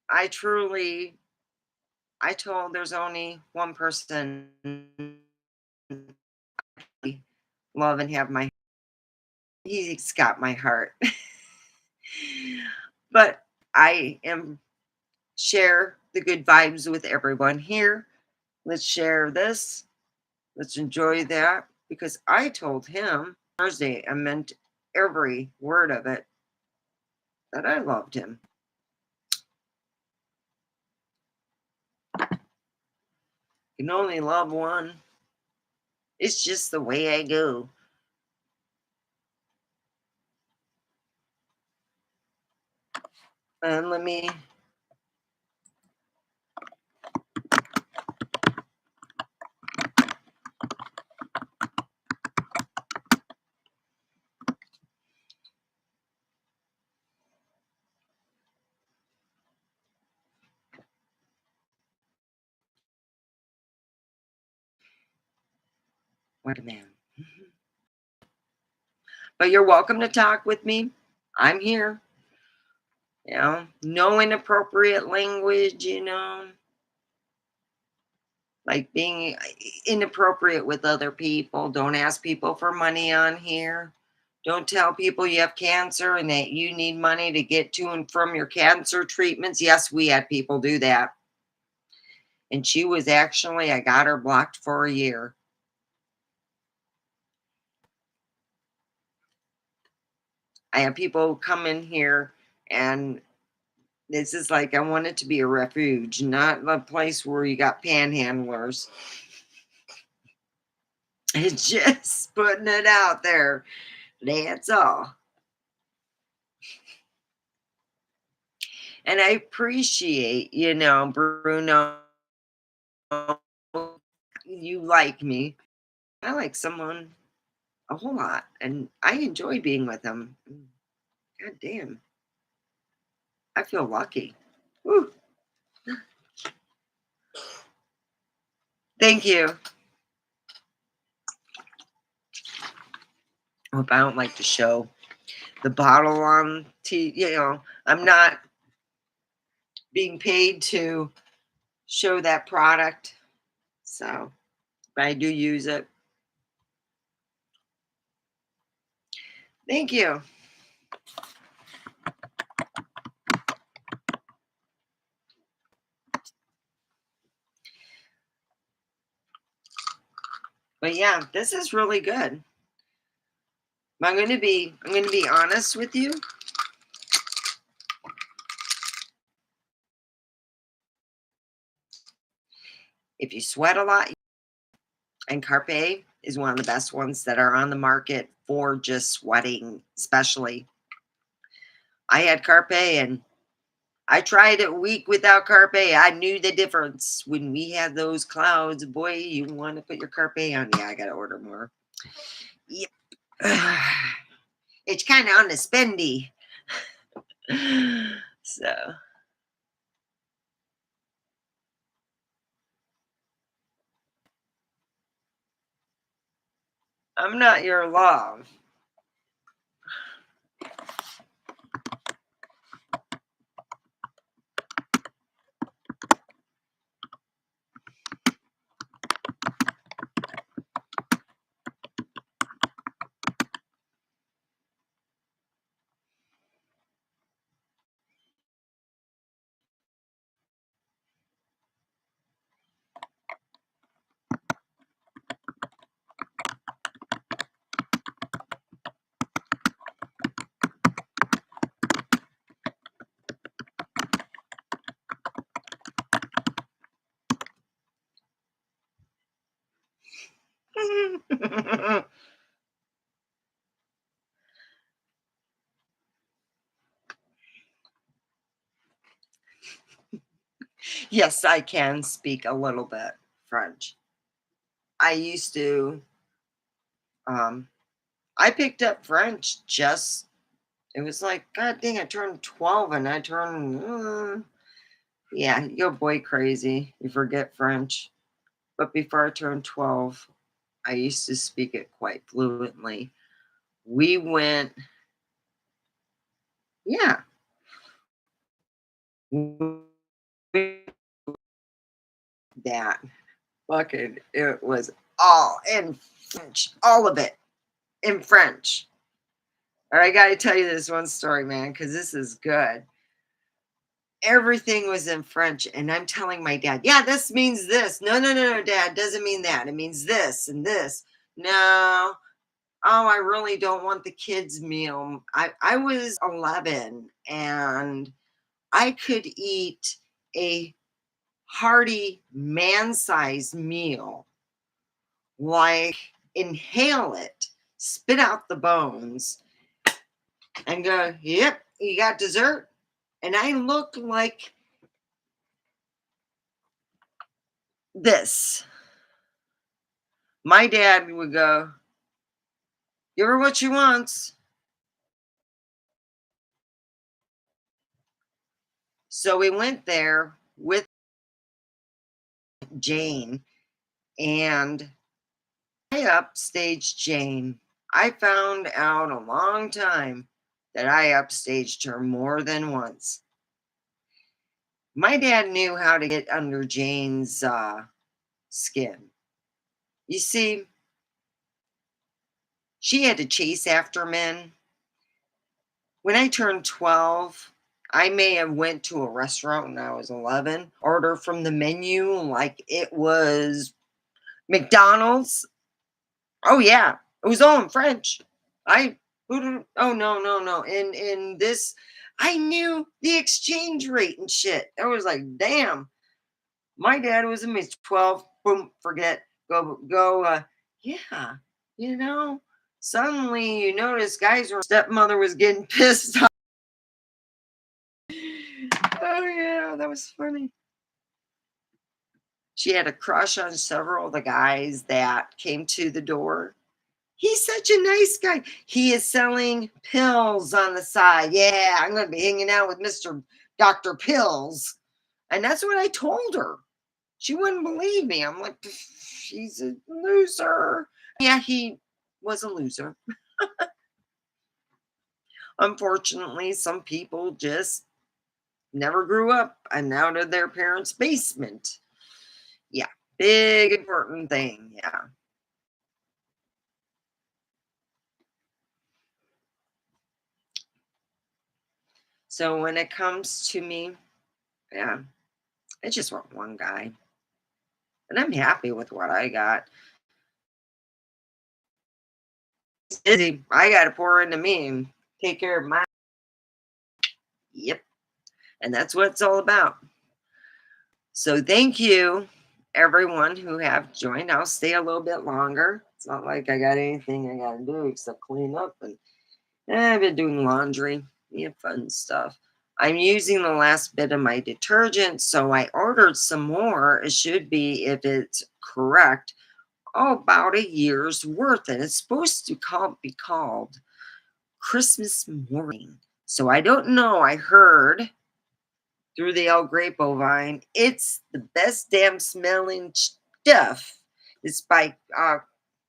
I truly, I told there's only one person I love and have my, he's got my heart. But I am share the good vibes with everyone here. Let's share this. Let's enjoy that, because I told him Thursday, I meant every word of it, that I loved him. You can only love one. It's just the way I go. And let me. What a man. But you're welcome to talk with me. I'm here. No inappropriate language, like being inappropriate with other people. Don't ask people for money on here. Don't tell people you have cancer and that you need money to get to and from your cancer treatments. Yes, we had people do that. And she was actually, I got her blocked for a year. I have people come in here and this is like, I want it to be a refuge, not a place where you got panhandlers. It's just putting it out there. That's all. And I appreciate, Bruno, you like me. I like someone a whole lot, and I enjoy being with them. God damn, I feel lucky. Woo. Thank you. Hope I don't like to show the bottle on I'm not being paid to show that product, so but I do use it. Thank you. But yeah, this is really good. I'm gonna be honest with you. If you sweat a lot, and Carpe is one of the best ones that are on the market for just sweating, especially. I had Carpe and I tried it a week without Carpe. I knew the difference when we had those clouds. Boy, you want to put your Carpe on. Yeah, I got to order more. Yep. It's kind of on the spendy. So, I'm not your love. Yes, I can speak a little bit French. I used to, um, I picked up French just, it was like, God dang, I turned 12 and I turned, yeah, you go boy crazy. You forget French. But before I turned 12, I used to speak it quite fluently. We went, yeah, that fucking, it was all in French, all of it in French. All right, I got to tell you this one story, man, because this is good. Everything was in French, and I'm telling my dad, yeah, this means this. No, no, no, no, dad, doesn't mean that. It means this and this. No. Oh, I really don't want the kids' meal. I was 11 and I could eat a hearty man-sized meal, like inhale it, spit out the bones, and go, yep, you got dessert. And I looked like this. My dad would go, give her what she wants. So we went there with Jane and I upstaged Jane. I found out a long time that I upstaged her more than once. My dad knew how to get under Jane's skin. You see, she had to chase after men. When I turned 12, I may have went to a restaurant when I was 11, order from the menu like it was McDonald's. Oh yeah, it was all in French. I oh no no no. In this, I knew the exchange rate and shit. I was like, damn. My dad was in his 12. Boom, forget. Go go. Yeah, you know. Suddenly, you notice guys were stepmother was getting pissed off. Oh yeah, that was funny. She had a crush on several of the guys that came to the door. He's such a nice guy. He is selling pills on the side. Yeah, I'm going to be hanging out with Mr. Dr. Pills. And that's what I told her. She wouldn't believe me. I'm like, she's a loser. Yeah, he was a loser. Unfortunately, some people just never grew up and out of their parents' basement. Yeah, big important thing. Yeah. So when it comes to me, yeah, I just want one guy. And I'm happy with what I got. It's busy. I got to pour into me and take care of my. Yep. And that's what it's all about. So thank you, everyone who have joined. I'll stay a little bit longer. It's not like I got anything I got to do except clean up. And I've been doing laundry. Yeah, fun stuff. I'm using the last bit of my detergent. So I ordered some more. It should be, if it's correct, about a year's worth, and it's supposed to be called Christmas Morning. So I don't know. I heard through the El Grapevine, it's the best damn smelling stuff. It's by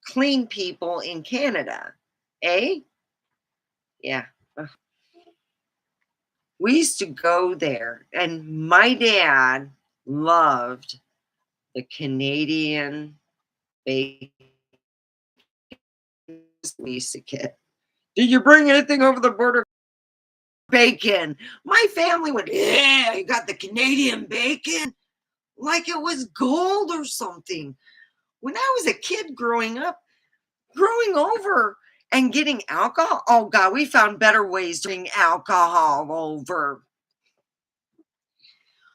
clean people in Canada. Eh? Yeah. We used to go there, and my dad loved the Canadian bacon we used to get. Did you bring anything over the border? Bacon. My family went, yeah, you got the Canadian bacon like it was gold or something. When I was a kid growing over and getting alcohol, oh God, we found better ways to bring alcohol over.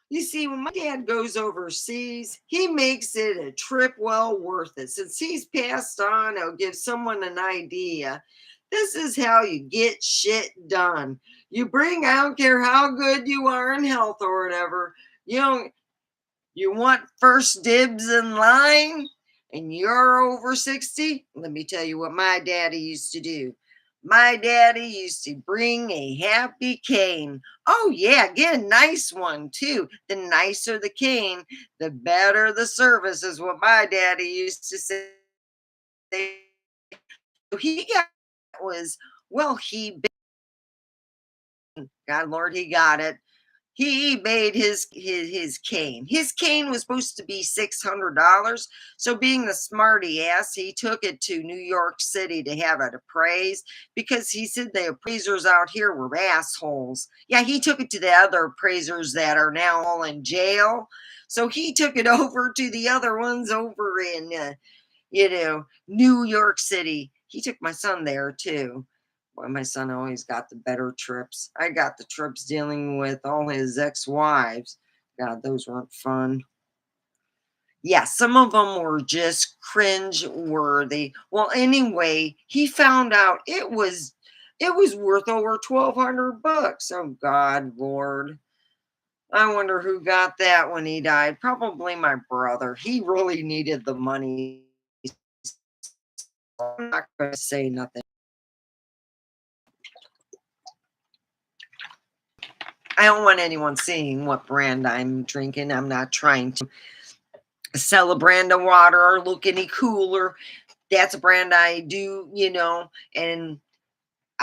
You see, when my dad goes overseas, he makes it a trip well worth it. Since he's passed on, I'll give someone an idea. This is how you get shit done. You bring, I don't care how good you are in health or whatever, you don't, you want first dibs in line and you're over 60? Let me tell you what my daddy used to do. My daddy used to bring a happy cane. Oh, yeah, get a nice one too. The nicer the cane, the better the service, is what my daddy used to say. He got was, well, God Lord, he got it. He made his cane. His cane was supposed to be $600. So being the smarty ass, he took it to New York City to have it appraised because he said the appraisers out here were assholes. Yeah, he took it to the other appraisers that are now all in jail. So he took it over to the other ones over in New York City. He took my son there too. Boy, my son always got the better trips. I got the trips dealing with all his ex-wives. God, those weren't fun. Yeah, some of them were just cringe worthy. Well, anyway, he found out it was worth over $1,200. Oh God, Lord. I wonder who got that when he died. Probably my brother. He really needed the money. I'm not going to say nothing. I don't want anyone seeing what brand I'm drinking. I'm not trying to sell a brand of water or look any cooler. That's a brand I do, and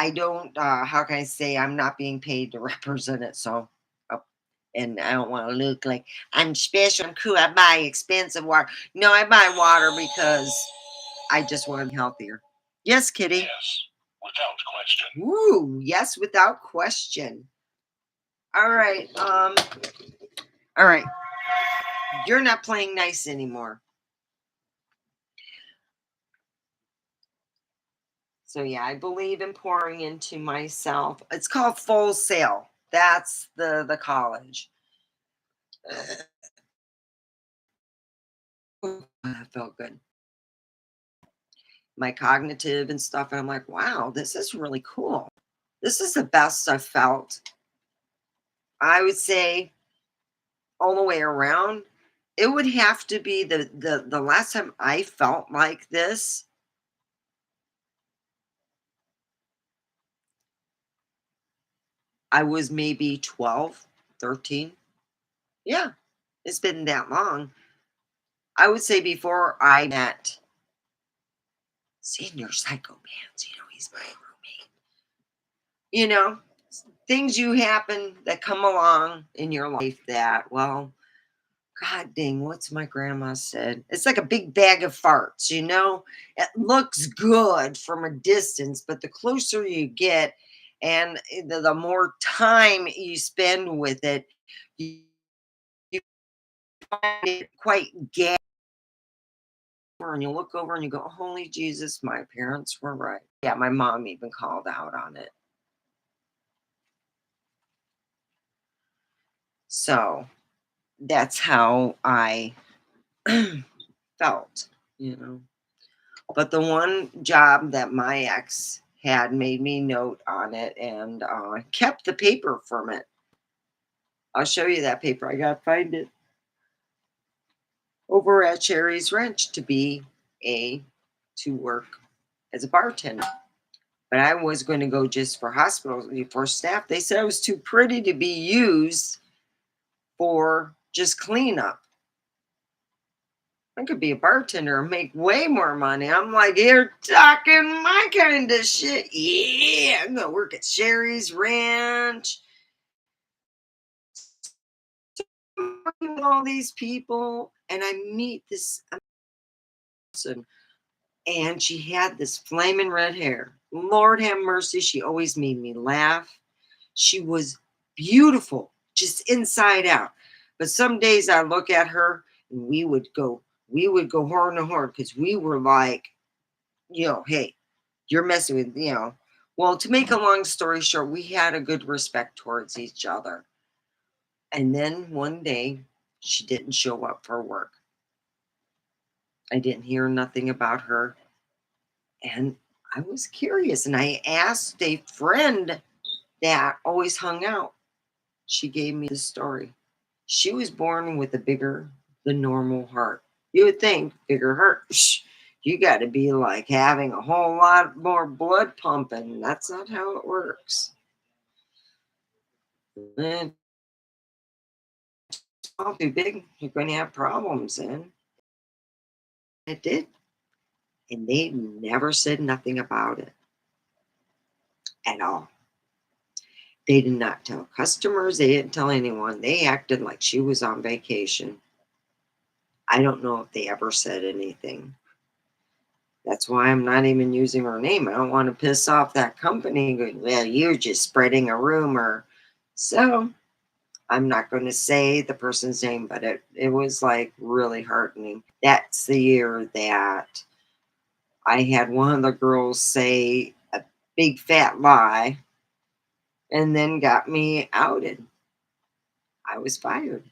I don't, how can I say, I'm not being paid to represent it. So, uh, and I don't want to look like I'm special, I'm cool. I buy expensive water. No, I buy water because I just want to be healthier. Yes, Kitty. Yes, without question. Woo, yes, without question. All right. All right. You're not playing nice anymore. So yeah, I believe in pouring into myself. It's called Full Sail. That's the college. That felt good. My cognitive and stuff, and I'm like, wow, this is really cool. This is the best I've felt. I would say all the way around. It would have to be the last time I felt like this. I was maybe 12, 13. Yeah, it's been that long. I would say before I met Senior Psychopaths, he's my roommate. You know, things you happen that come along in your life that, well, God dang, what's my grandma said? It's like a big bag of farts. It looks good from a distance, but the closer you get and the more time you spend with it, you, you find it quite gay. And you look over and you go, holy Jesus, my parents were right. Yeah, my mom even called out on it. So that's how I felt, you know. But the one job that my ex had made me note on it and kept the paper from it. I'll show you that paper. I got to find it over at Cherry's Ranch to work as a bartender. But I was going to go just for hospital for staff. They said I was too pretty to be used for just cleanup. I could be a bartender and make way more money. I'm like, you're talking my kind of shit. Yeah, I'm gonna work at Sherry's Ranch. All these people, and I meet this person, and she had this flaming red hair. Lord have mercy, she always made me laugh. She was beautiful, just inside out. But some days I look at her, and we would go horn to horn because we were like, hey, you're messing with. Well, to make a long story short, we had a good respect towards each other. And then one day, she didn't show up for work. I didn't hear nothing about her. And I was curious. And I asked a friend that always hung out. She gave me the story. She was born with a bigger than normal heart. You would think bigger heart. You got to be like having a whole lot more blood pumping. That's not how it works. And it's all too big. You're going to have problems. And it did. And they never said nothing about it at all. They did not tell customers. They didn't tell anyone. They acted like she was on vacation. I don't know if they ever said anything. That's why I'm not even using her name. I don't want to piss off that company. Going, well, you're just spreading a rumor. So I'm not going to say the person's name, but it was like really heartening. That's the year that I had one of the girls say a big fat lie and then got me outed. I was fired.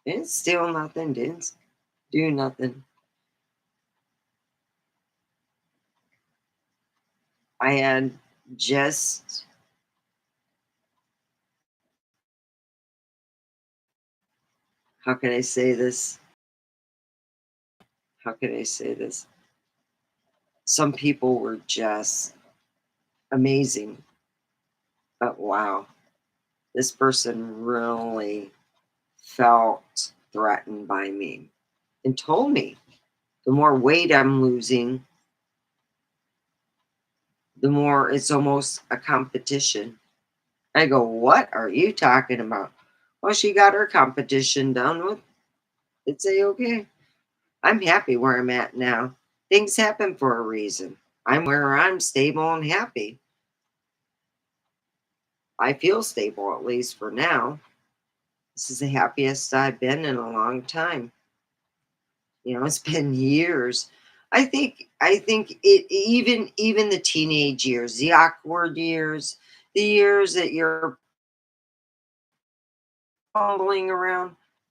Didn't steal nothing, didn't do nothing. I had just, how can I say this? How can I say this? Some people were just amazing, but wow, this person really felt threatened by me and told me the more weight I'm losing, the more it's almost a competition. I go, what are you talking about? Well, she got her competition done with. It's a-okay. I'm happy where I'm at now. Things happen for a reason. I'm where I'm stable and happy. I feel stable, at least for now. This is the happiest I've been in a long time. It's been years. I think it even the teenage years, the awkward years, the years that you're fumbling around,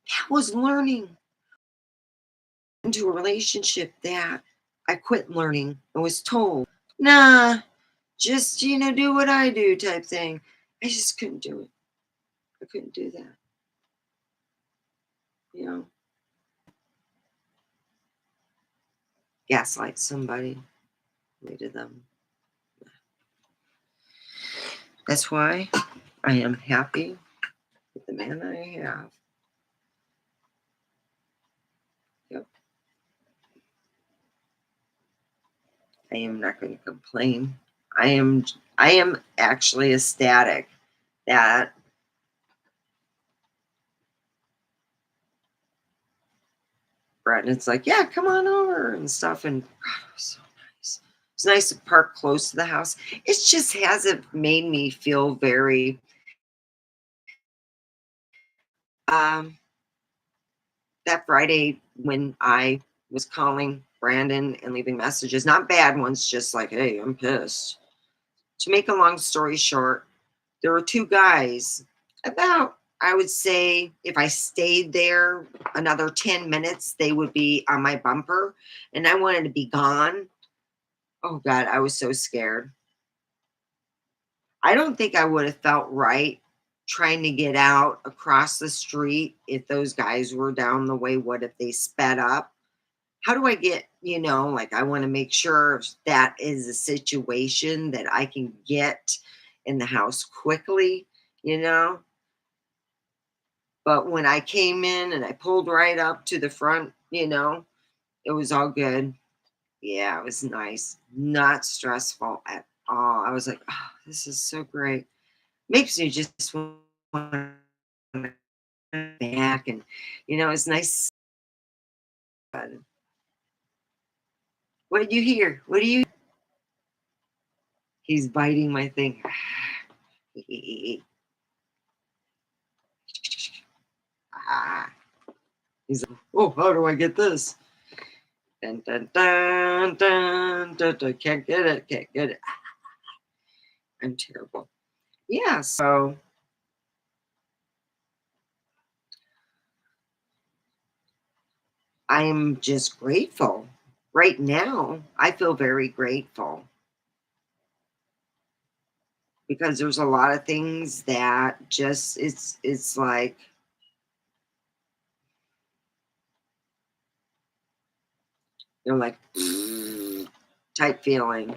that was learning. Into a relationship that I quit learning and was told, nah, just do what I do type thing. I just couldn't do it. I couldn't do that. You know, gaslight somebody, lie to them. That's why I am happy with the man I have. Yep. I am not going to complain. I am actually ecstatic that Brandon's like, yeah, come on over and stuff. And God, it was so nice. It's nice to park close to the house. It just hasn't made me feel very um that Friday when I was calling Brandon and leaving messages, not bad ones, just like, hey, I'm pissed. To make a long story short, there were two guys about, I would say, if I stayed there another 10 minutes, they would be on my bumper and I wanted to be gone. Oh God, I was so scared. I don't think I would have felt right trying to get out across the street if those guys were down the way. What if they sped up? How do I get, like I want to make sure that is a situation that I can get in the house quickly, you know? But when I came in and I pulled right up to the front, it was all good. Yeah, it was nice. Not stressful at all. I was like, oh, this is so great. Makes me just want to back and it's nice. What did you hear? What do you He's biting my thing. Ah. He's like, oh, how do I get this? Dun, dun, dun, dun, dun, dun. Can't get it. Can't get it. I'm terrible. Yeah, so I'm just grateful. Right now, I feel very grateful because there's a lot of things that just it's like they're like type feeling,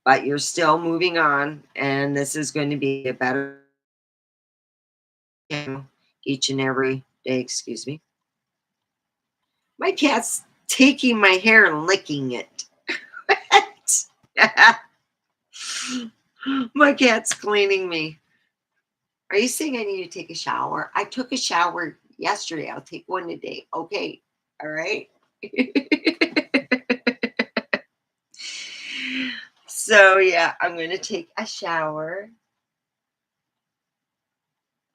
but you're still moving on, and this is going to be a better each and every day. Excuse me. My cat's taking my hair and licking it. My cat's cleaning me. Are you saying I need to take a shower? I took a shower yesterday. I'll take one today. Okay. All right. So, yeah, I'm going to take a shower.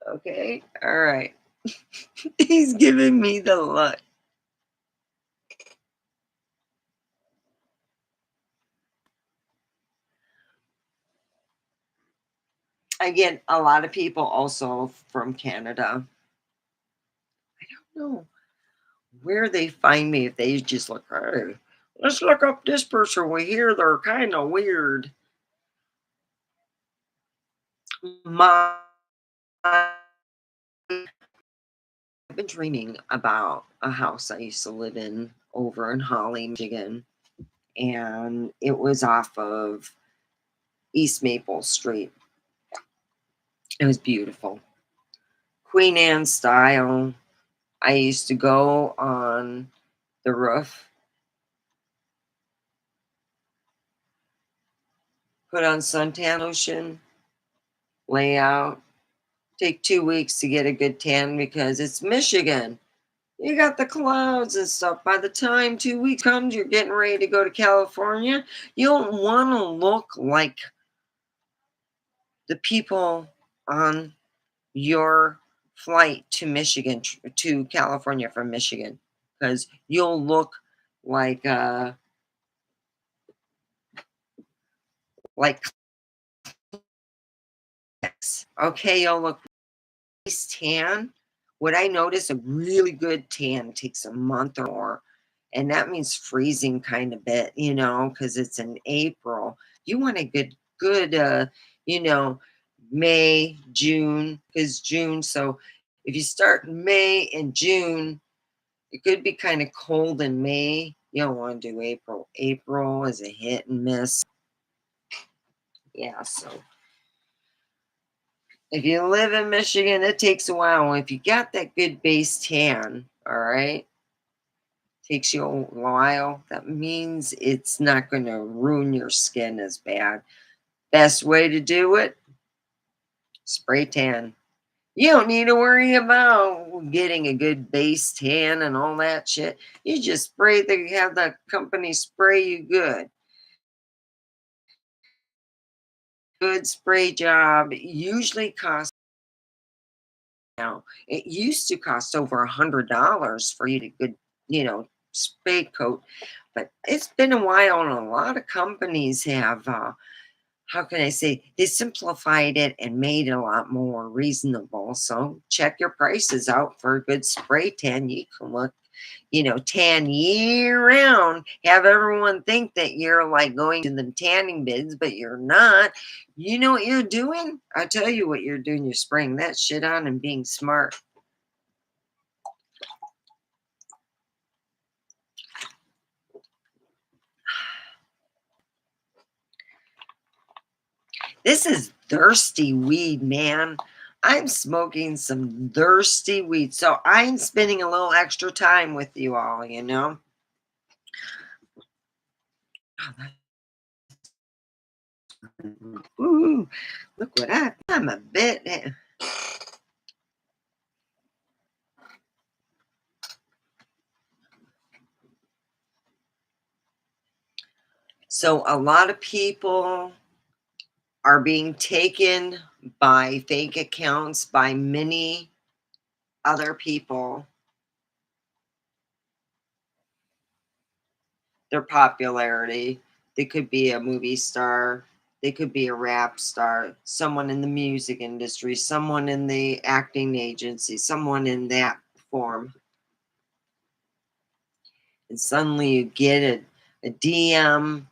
Okay. All right. He's giving me the look. I get a lot of people also from Canada. I don't know where they find me if they just look, hey, let's look up this person. We hear they're kind of weird. My, I've been dreaming about a house I used to live in over in Holly, Michigan, and it was off of East Maple Street. It was beautiful. Queen Anne style. I used to go on the roof put on suntan lotion, lay out, take 2 weeks to get a good tan because it's Michigan. You got the clouds and stuff. By the time 2 weeks comes, you're getting ready to go to California. You don't want to look like the people on your flight to Michigan, to California from Michigan, because you'll look like like Kleenex. Okay, you'll look nice tan. What I notice, a really good tan takes a month or more, and that means freezing kind of bit, because it's in April. You want a good, you know, May, June, because June. So if you start in May and June, it could be kind of cold in May. You don't want to do April. April is a hit and miss. Yeah, so if you live in Michigan, it takes a while. If you got that good base tan, all right, takes you a while. That means it's not going to ruin your skin as bad. Best way to do it, spray tan. You don't need to worry about getting a good base tan and all that shit. You just have the company spray you good. Good spray job. It usually costs now. It used to cost over $100 for you to good, spray coat, but it's been a while, and a lot of companies have. How can I say, they simplified it and made it a lot more reasonable. So check your prices out for a good spray tan. You can look, tan year round. Have everyone think that you're like going to the tanning bids, but you're not. You know what you're doing? I tell you what you're doing. You're spraying that shit on and being smart. This is thirsty weed, man. I'm smoking some thirsty weed. So I'm spending a little extra time with you all. Oh, ooh, look what I'm a bit. So a lot of people are being taken by fake accounts by many other people. Their popularity. They could be a movie star. They could be a rap star, someone in the music industry, someone in the acting agency, someone in that form. And suddenly you get a DM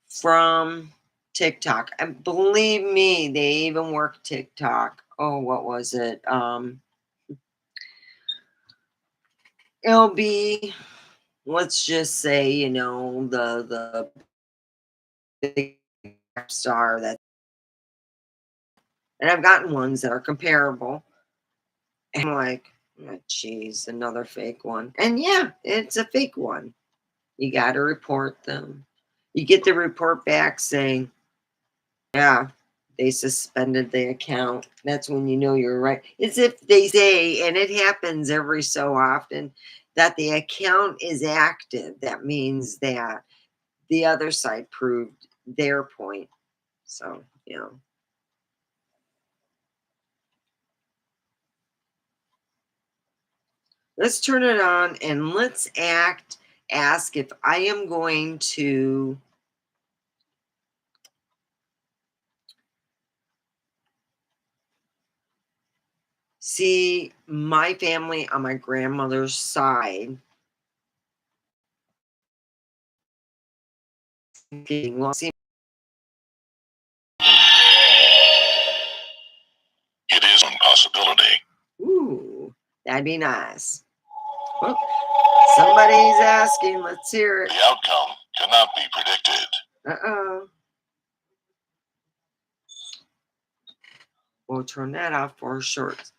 from TikTok. And believe me, they even work TikTok. Oh, what was it? It'll be, let's just say, the big rap star that, and I've gotten ones that are comparable. And I'm like, oh, geez, another fake one. And yeah, it's a fake one. You got to report them. You get the report back saying, yeah, they suspended the account. That's when you know you're right. It's if they say, and it happens every so often, that the account is active. That means that the other side proved their point. So, let's turn it on and let's ask if I am going to see my family on my grandmother's side getting lost. It is one possibility. Ooh, that'd be nice. Oh, somebody's asking. Let's hear it. The outcome cannot be predicted. Uh-oh. We'll turn that off for short.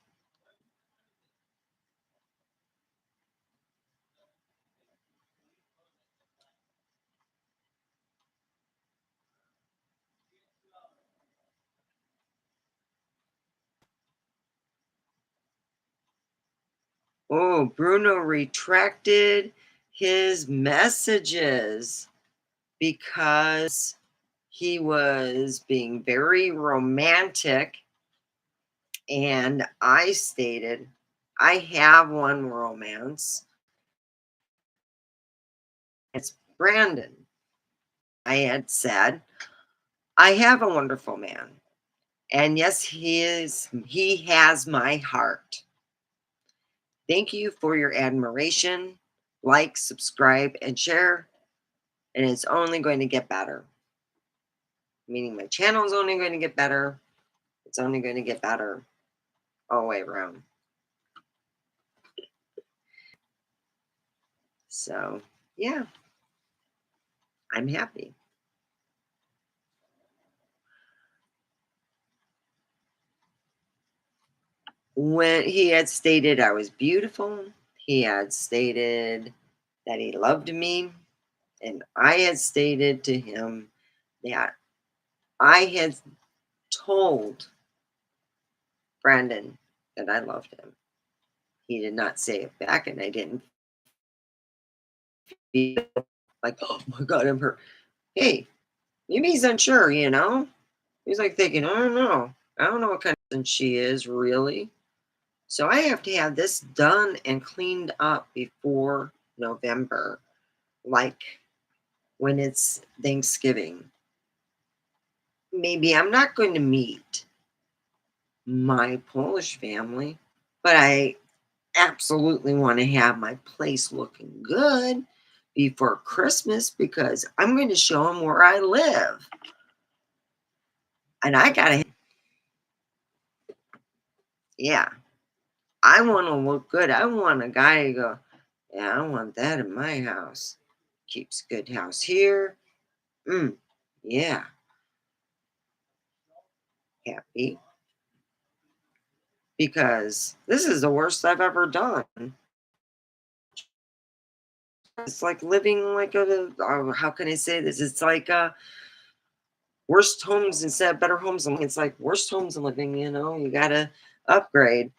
Oh, Bruno retracted his messages because he was being very romantic. And I stated, I have one romance. It's Brandon. I had said, I have a wonderful man. And yes, he has my heart. Thank you for your admiration. Like, subscribe, and share. And it's only going to get better. Meaning my channel is only going to get better. It's only going to get better all the way around. So, yeah, I'm happy. When he had stated I was beautiful, he had stated that he loved me, and I had stated to him that I had told Brandon that I loved him. He did not say it back, and I didn't feel like, oh my God, I'm hurt. Hey, maybe he's unsure, you know? He's like thinking, I don't know. I don't know what kind of person she is, really. So I have to have this done and cleaned up before November, like when it's Thanksgiving. Maybe I'm not going to meet my Polish family, but I absolutely want to have my place looking good before Christmas because I'm going to show them where I live. And I got to, yeah, I want to look good. I want a guy to go, yeah, I want that in my house. Keeps good house here. Mm, yeah, happy. Because this is the worst I've ever done. It's like living like how can I say this? It's like worst homes instead of better homes. It's like worst homes living, you got to upgrade.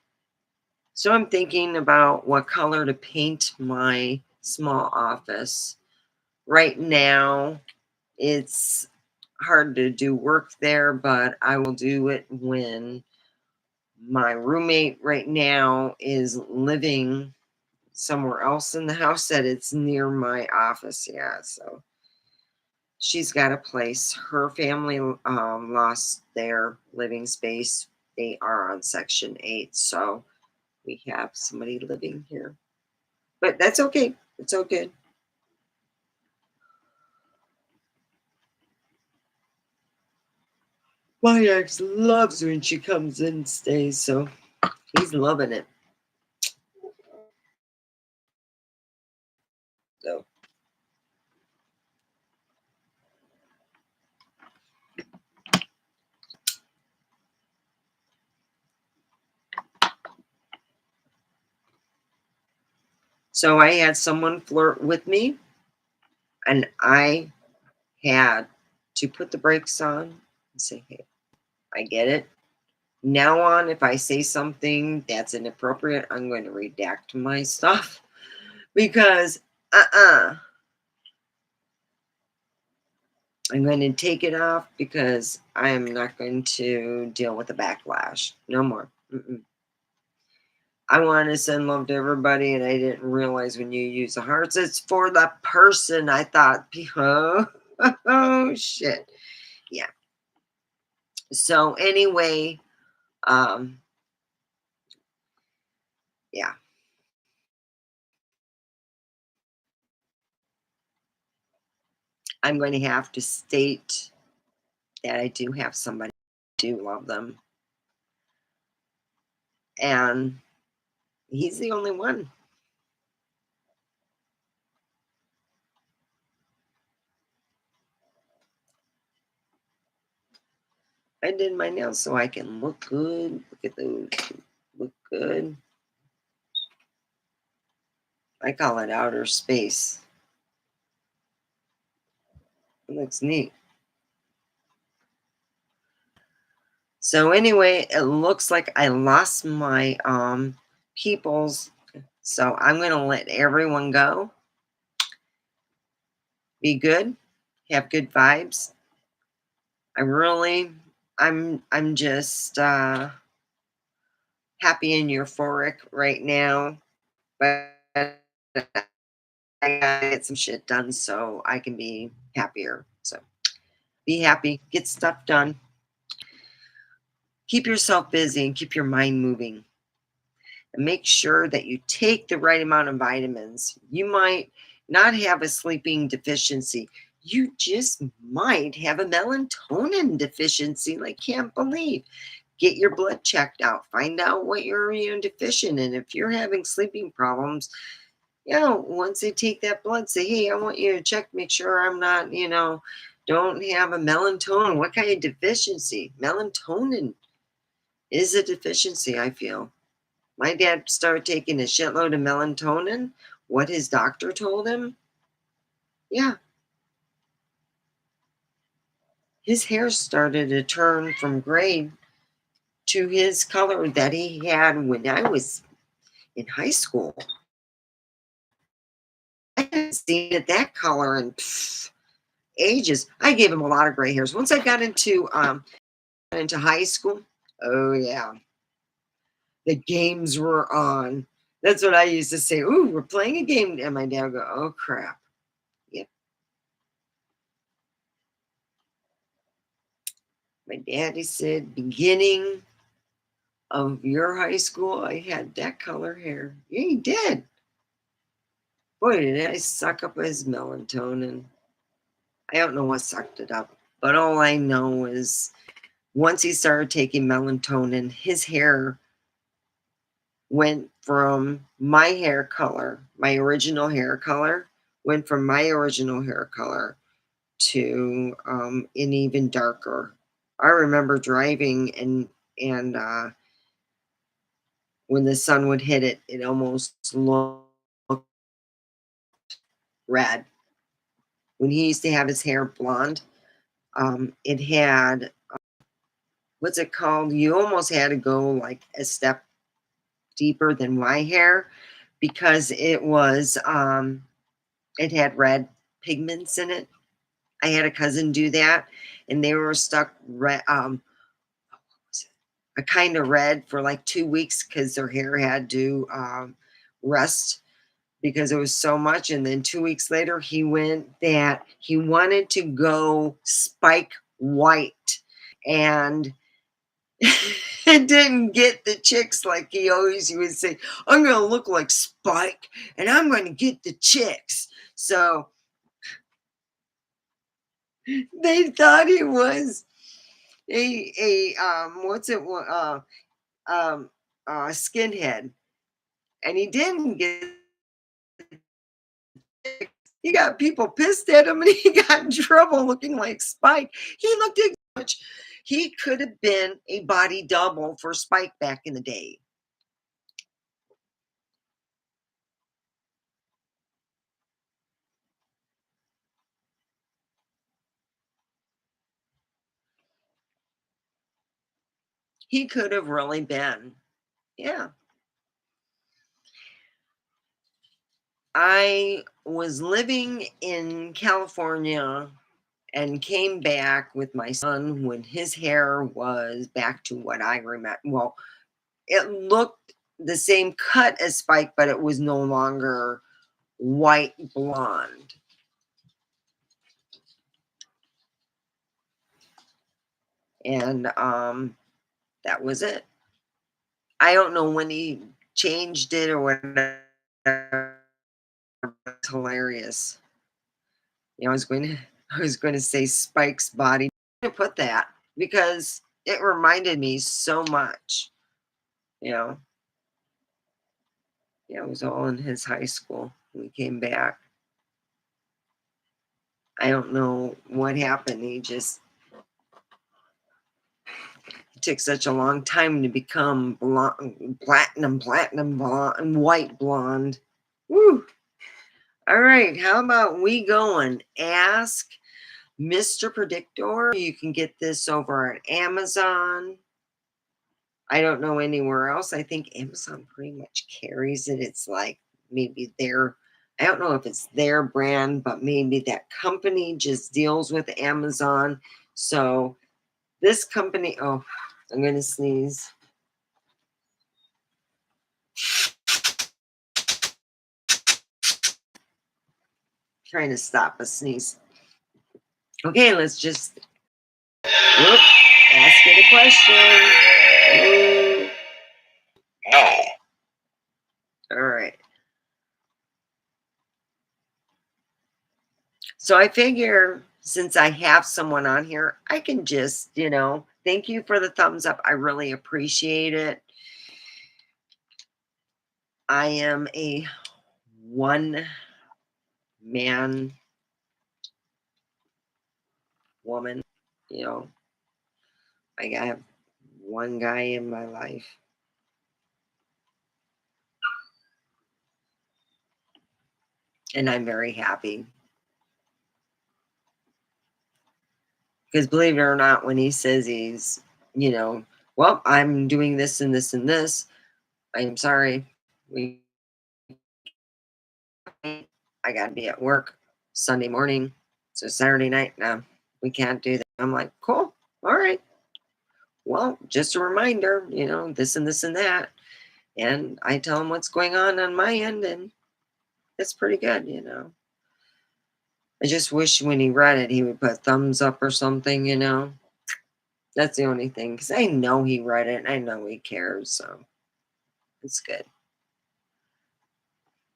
So I'm thinking about what color to paint my small office. Right now, it's hard to do work there, but I will do it when my roommate right now is living somewhere else in the house that it's near my office. Yeah, so she's got a place. Her family lost their living space. They are on Section 8, so we have somebody living here. But that's okay. It's all good. My ex loves when she comes in and stays, so he's loving it. So so I had someone flirt with me, and I had to put the brakes on and say, hey, I get it. Now on, if I say something that's inappropriate, I'm going to redact my stuff because I'm going to take it off because I am not going to deal with the backlash. No more. Mm-mm. I want to send love to everybody, and I didn't realize when you use the hearts, it's for the person. I thought, oh, oh shit. Yeah. So anyway, um, yeah, I'm going to have to state that I do have somebody, do love them, and he's the only one. I did my nails so I can look good. Look at those. Look good. I call it outer space. It looks neat. So anyway, it looks like I lost my people's So I'm going to let everyone go. Be good. Have good vibes. I really, I'm just happy and euphoric right now, but I gotta get some shit done so I can be happier. So be happy, get stuff done, keep yourself busy, and keep your mind moving. And make sure that you take the right amount of vitamins. You might not have a sleeping deficiency. You just might have a melatonin deficiency, like can't believe. Get your blood checked out. Find out what you're deficient in. If you're having sleeping problems, once they take that blood, say, hey, I want you to check, make sure I'm not, don't have a melatonin. What kind of deficiency? Melatonin is a deficiency, I feel. My dad started taking a shitload of melatonin, what his doctor told him. Yeah, his hair started to turn from gray to his color that he had when I was in high school. I hadn't seen it that color in ages. I gave him a lot of gray hairs. Once I got into high school, oh yeah, the games were on. That's what I used to say. Ooh, we're playing a game, and my dad would go, "Oh crap." Yep. My daddy said, beginning of your high school, I had that color hair. Yeah, he did. Boy, did I suck up his melatonin. I don't know what sucked it up, but all I know is once he started taking melatonin, his hair went from my hair color, my original hair color, went from my original hair color to an even darker. I remember driving and when the sun would hit it, it almost looked red. When he used to have his hair blonde, it had what's it called? You almost had to go like a step deeper than my hair because it had red pigments in it. I had a cousin do that, and they were stuck red, a kind of red for like 2 weeks because their hair had to rest because it was so much. And then 2 weeks later, he went that he wanted to go spike white, and it didn't get the chicks like he would say, I'm going to look like Spike and I'm going to get the chicks. So they thought he was what's it, um, skinhead. And he didn't get, he got people pissed at him and he got in trouble looking like Spike. He looked at much, he could have been a body double for Spike back in the day. He could have really been. Yeah. I was living in California and came back with my son when his hair was back to what I remember. Well, it looked the same cut as Spike, but it was no longer white blonde. And that was it. I don't know when he changed it or whatever. It's hilarious. I was going to say Spike's body. I put that because it reminded me so much. You know, yeah, it was all in his high school when we came back. I don't know what happened. It took such a long time to become blonde, platinum blonde, white blonde. Woo! All right, how about we go and ask Mr. Predictor? You can get this over at Amazon. I don't know anywhere else. I think Amazon pretty much carries it. It's like maybe their, I don't know if it's their brand, but maybe that company just deals with Amazon. So this company, oh, I'm going to sneeze. Trying to stop a sneeze. Okay, let's just whoop, ask it a question. Ooh. No. All right. So I figure since I have someone on here, I can just, thank you for the thumbs up. I really appreciate it. I am a one man woman, you know, I have one guy in my life. And I'm very happy. Because believe it or not, when he says he's, well, I'm doing this and this and this, I'm sorry. We I gotta be at work Sunday morning. So Saturday night, no, we can't do that. I'm like, cool. All right. Well, just a reminder, this and this and that. And I tell him what's going on my end, and it's pretty good. I just wish when he read it, he would put thumbs up or something. That's the only thing. Because I know he read it, and I know he cares, so it's good.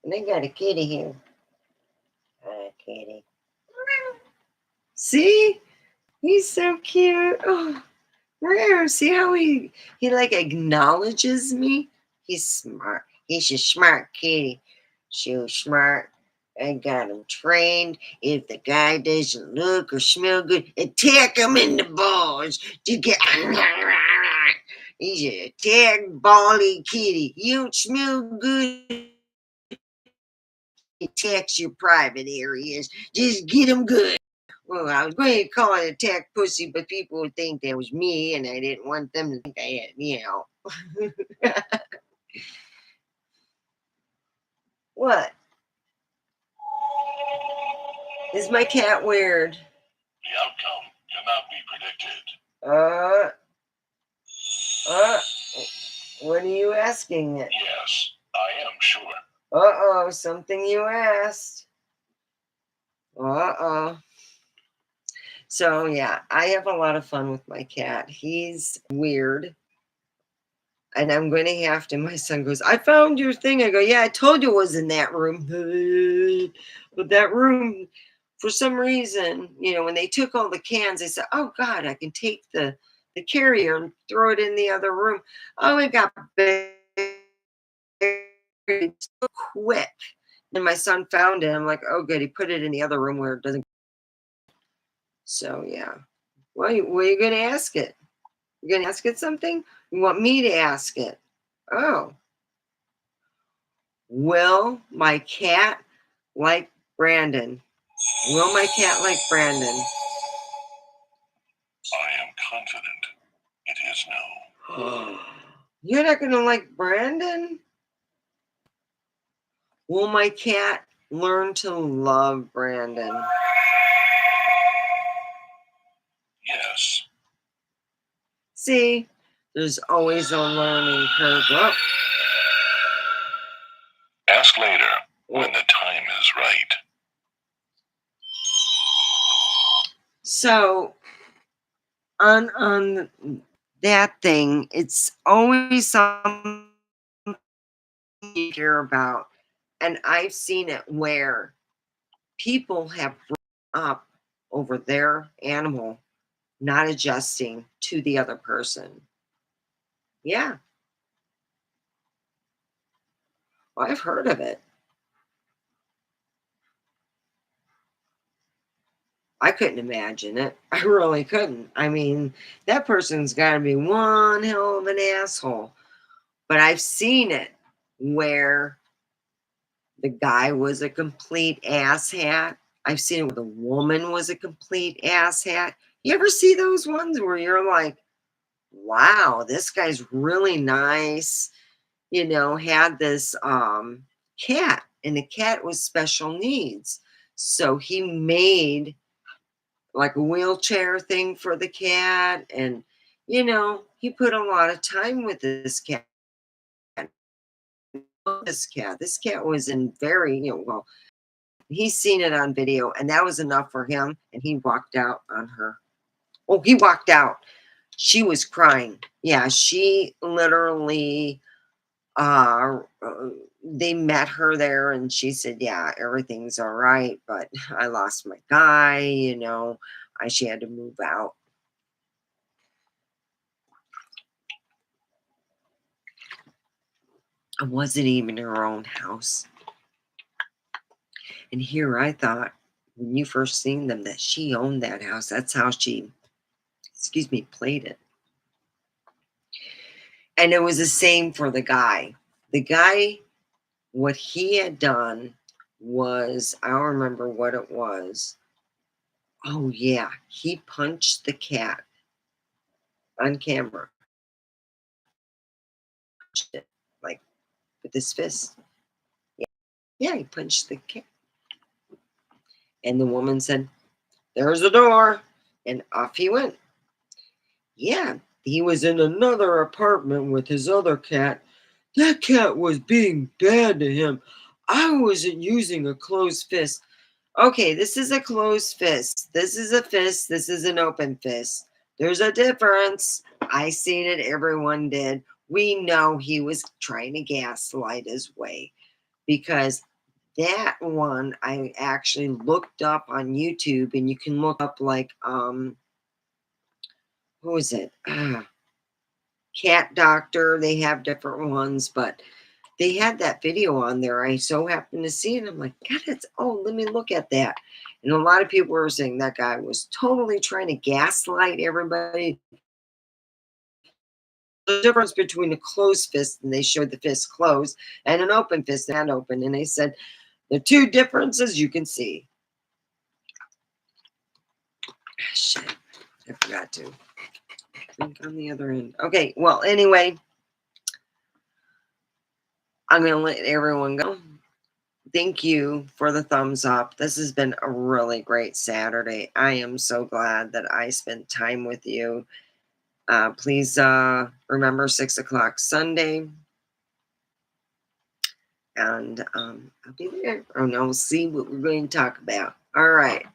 And I got a kitty here. Hi, kitty. See? He's so cute. Oh, rare. See how he like acknowledges me? He's smart. He's a smart kitty. So smart. I got him trained. If the guy doesn't look or smell good, attack him in the balls to get. He's a attack bally kitty. You don't smell good. Attacks your private areas. Just get him good. Well, I was going to call it attack pussy, but people would think that was me, and I didn't want them to think I had. What? Is my cat weird? The outcome cannot be predicted. Uh, what are you asking it? Yes, I am sure. Uh-oh, something you asked. Uh-oh. So, yeah, I have a lot of fun with my cat. He's weird. And I'm going to have to, my son goes, I found your thing. I go, yeah, I told you it was in that room. But that room, for some reason, when they took all the cans, they said, oh, God, I can take the carrier and throw it in the other room. Oh, it got big so quick. And my son found it. I'm like, oh, good. He put it in the other room where it doesn't. So, yeah. What are you going to ask it? You're going to ask it something? You want me to ask it? Oh. Will my cat like Brandon? Will my cat like Brandon? I am confident it is no. You're not going to like Brandon? Will my cat learn to love Brandon? Yes. See, there's always a learning curve. Oh. Ask later when the time is right. So, on that thing, it's always something you hear about, and I've seen it where people have grown up over their animal not adjusting to the other person. Yeah, well, I've heard of it. I couldn't imagine it. I really couldn't. I mean, that person's got to be one hell of an asshole. But I've seen it where the guy was a complete asshat. I've seen it where the woman was a complete asshat. You ever see those ones where you're like, wow, this guy's really nice, had this cat, and the cat was special needs. So he made like a wheelchair thing for the cat, and he put a lot of time with this cat. This cat was in very, well, he's seen it on video, and that was enough for him, and he walked out on her. Oh, he walked out. She was crying. Yeah, she literally they met her there, and she said, yeah, everything's all right, but I lost my guy, she had to move out. It wasn't even her own house. And here I thought, when you first seen them, that she owned that house. That's how she, excuse me, played it. And it was the same for the guy. The guy, what he had done was, I don't remember what it was. Oh, yeah. He punched the cat on camera. Punched it, like, with his fist. Yeah, yeah, he punched the cat. And the woman said, there's the door. And off he went. Yeah, he was in another apartment with his other cat. That cat was being bad to him. I wasn't using a closed fist. Okay, this is a closed fist. This is a fist. This is an open fist. There's a difference. I seen it. Everyone did. We know he was trying to gaslight his way, because that one I actually looked up on YouTube, and you can look up like who is it? Cat doctor. They have different ones, but they had that video on there. I so happened to see it. I'm like, God, let me look at that. And a lot of people were saying that guy was totally trying to gaslight everybody. The difference between a closed fist, and they showed the fist closed, and an open fist and open. And they said the two differences you can see. Ah, shit. I forgot to think on the other end. Okay, well, anyway, I'm going to let everyone go. Thank you for the thumbs up. This has been a really great Saturday. I am so glad that I spent time with you. Please remember 6 o'clock Sunday. And I'll be there. And I'll see what we're going to talk about. All right.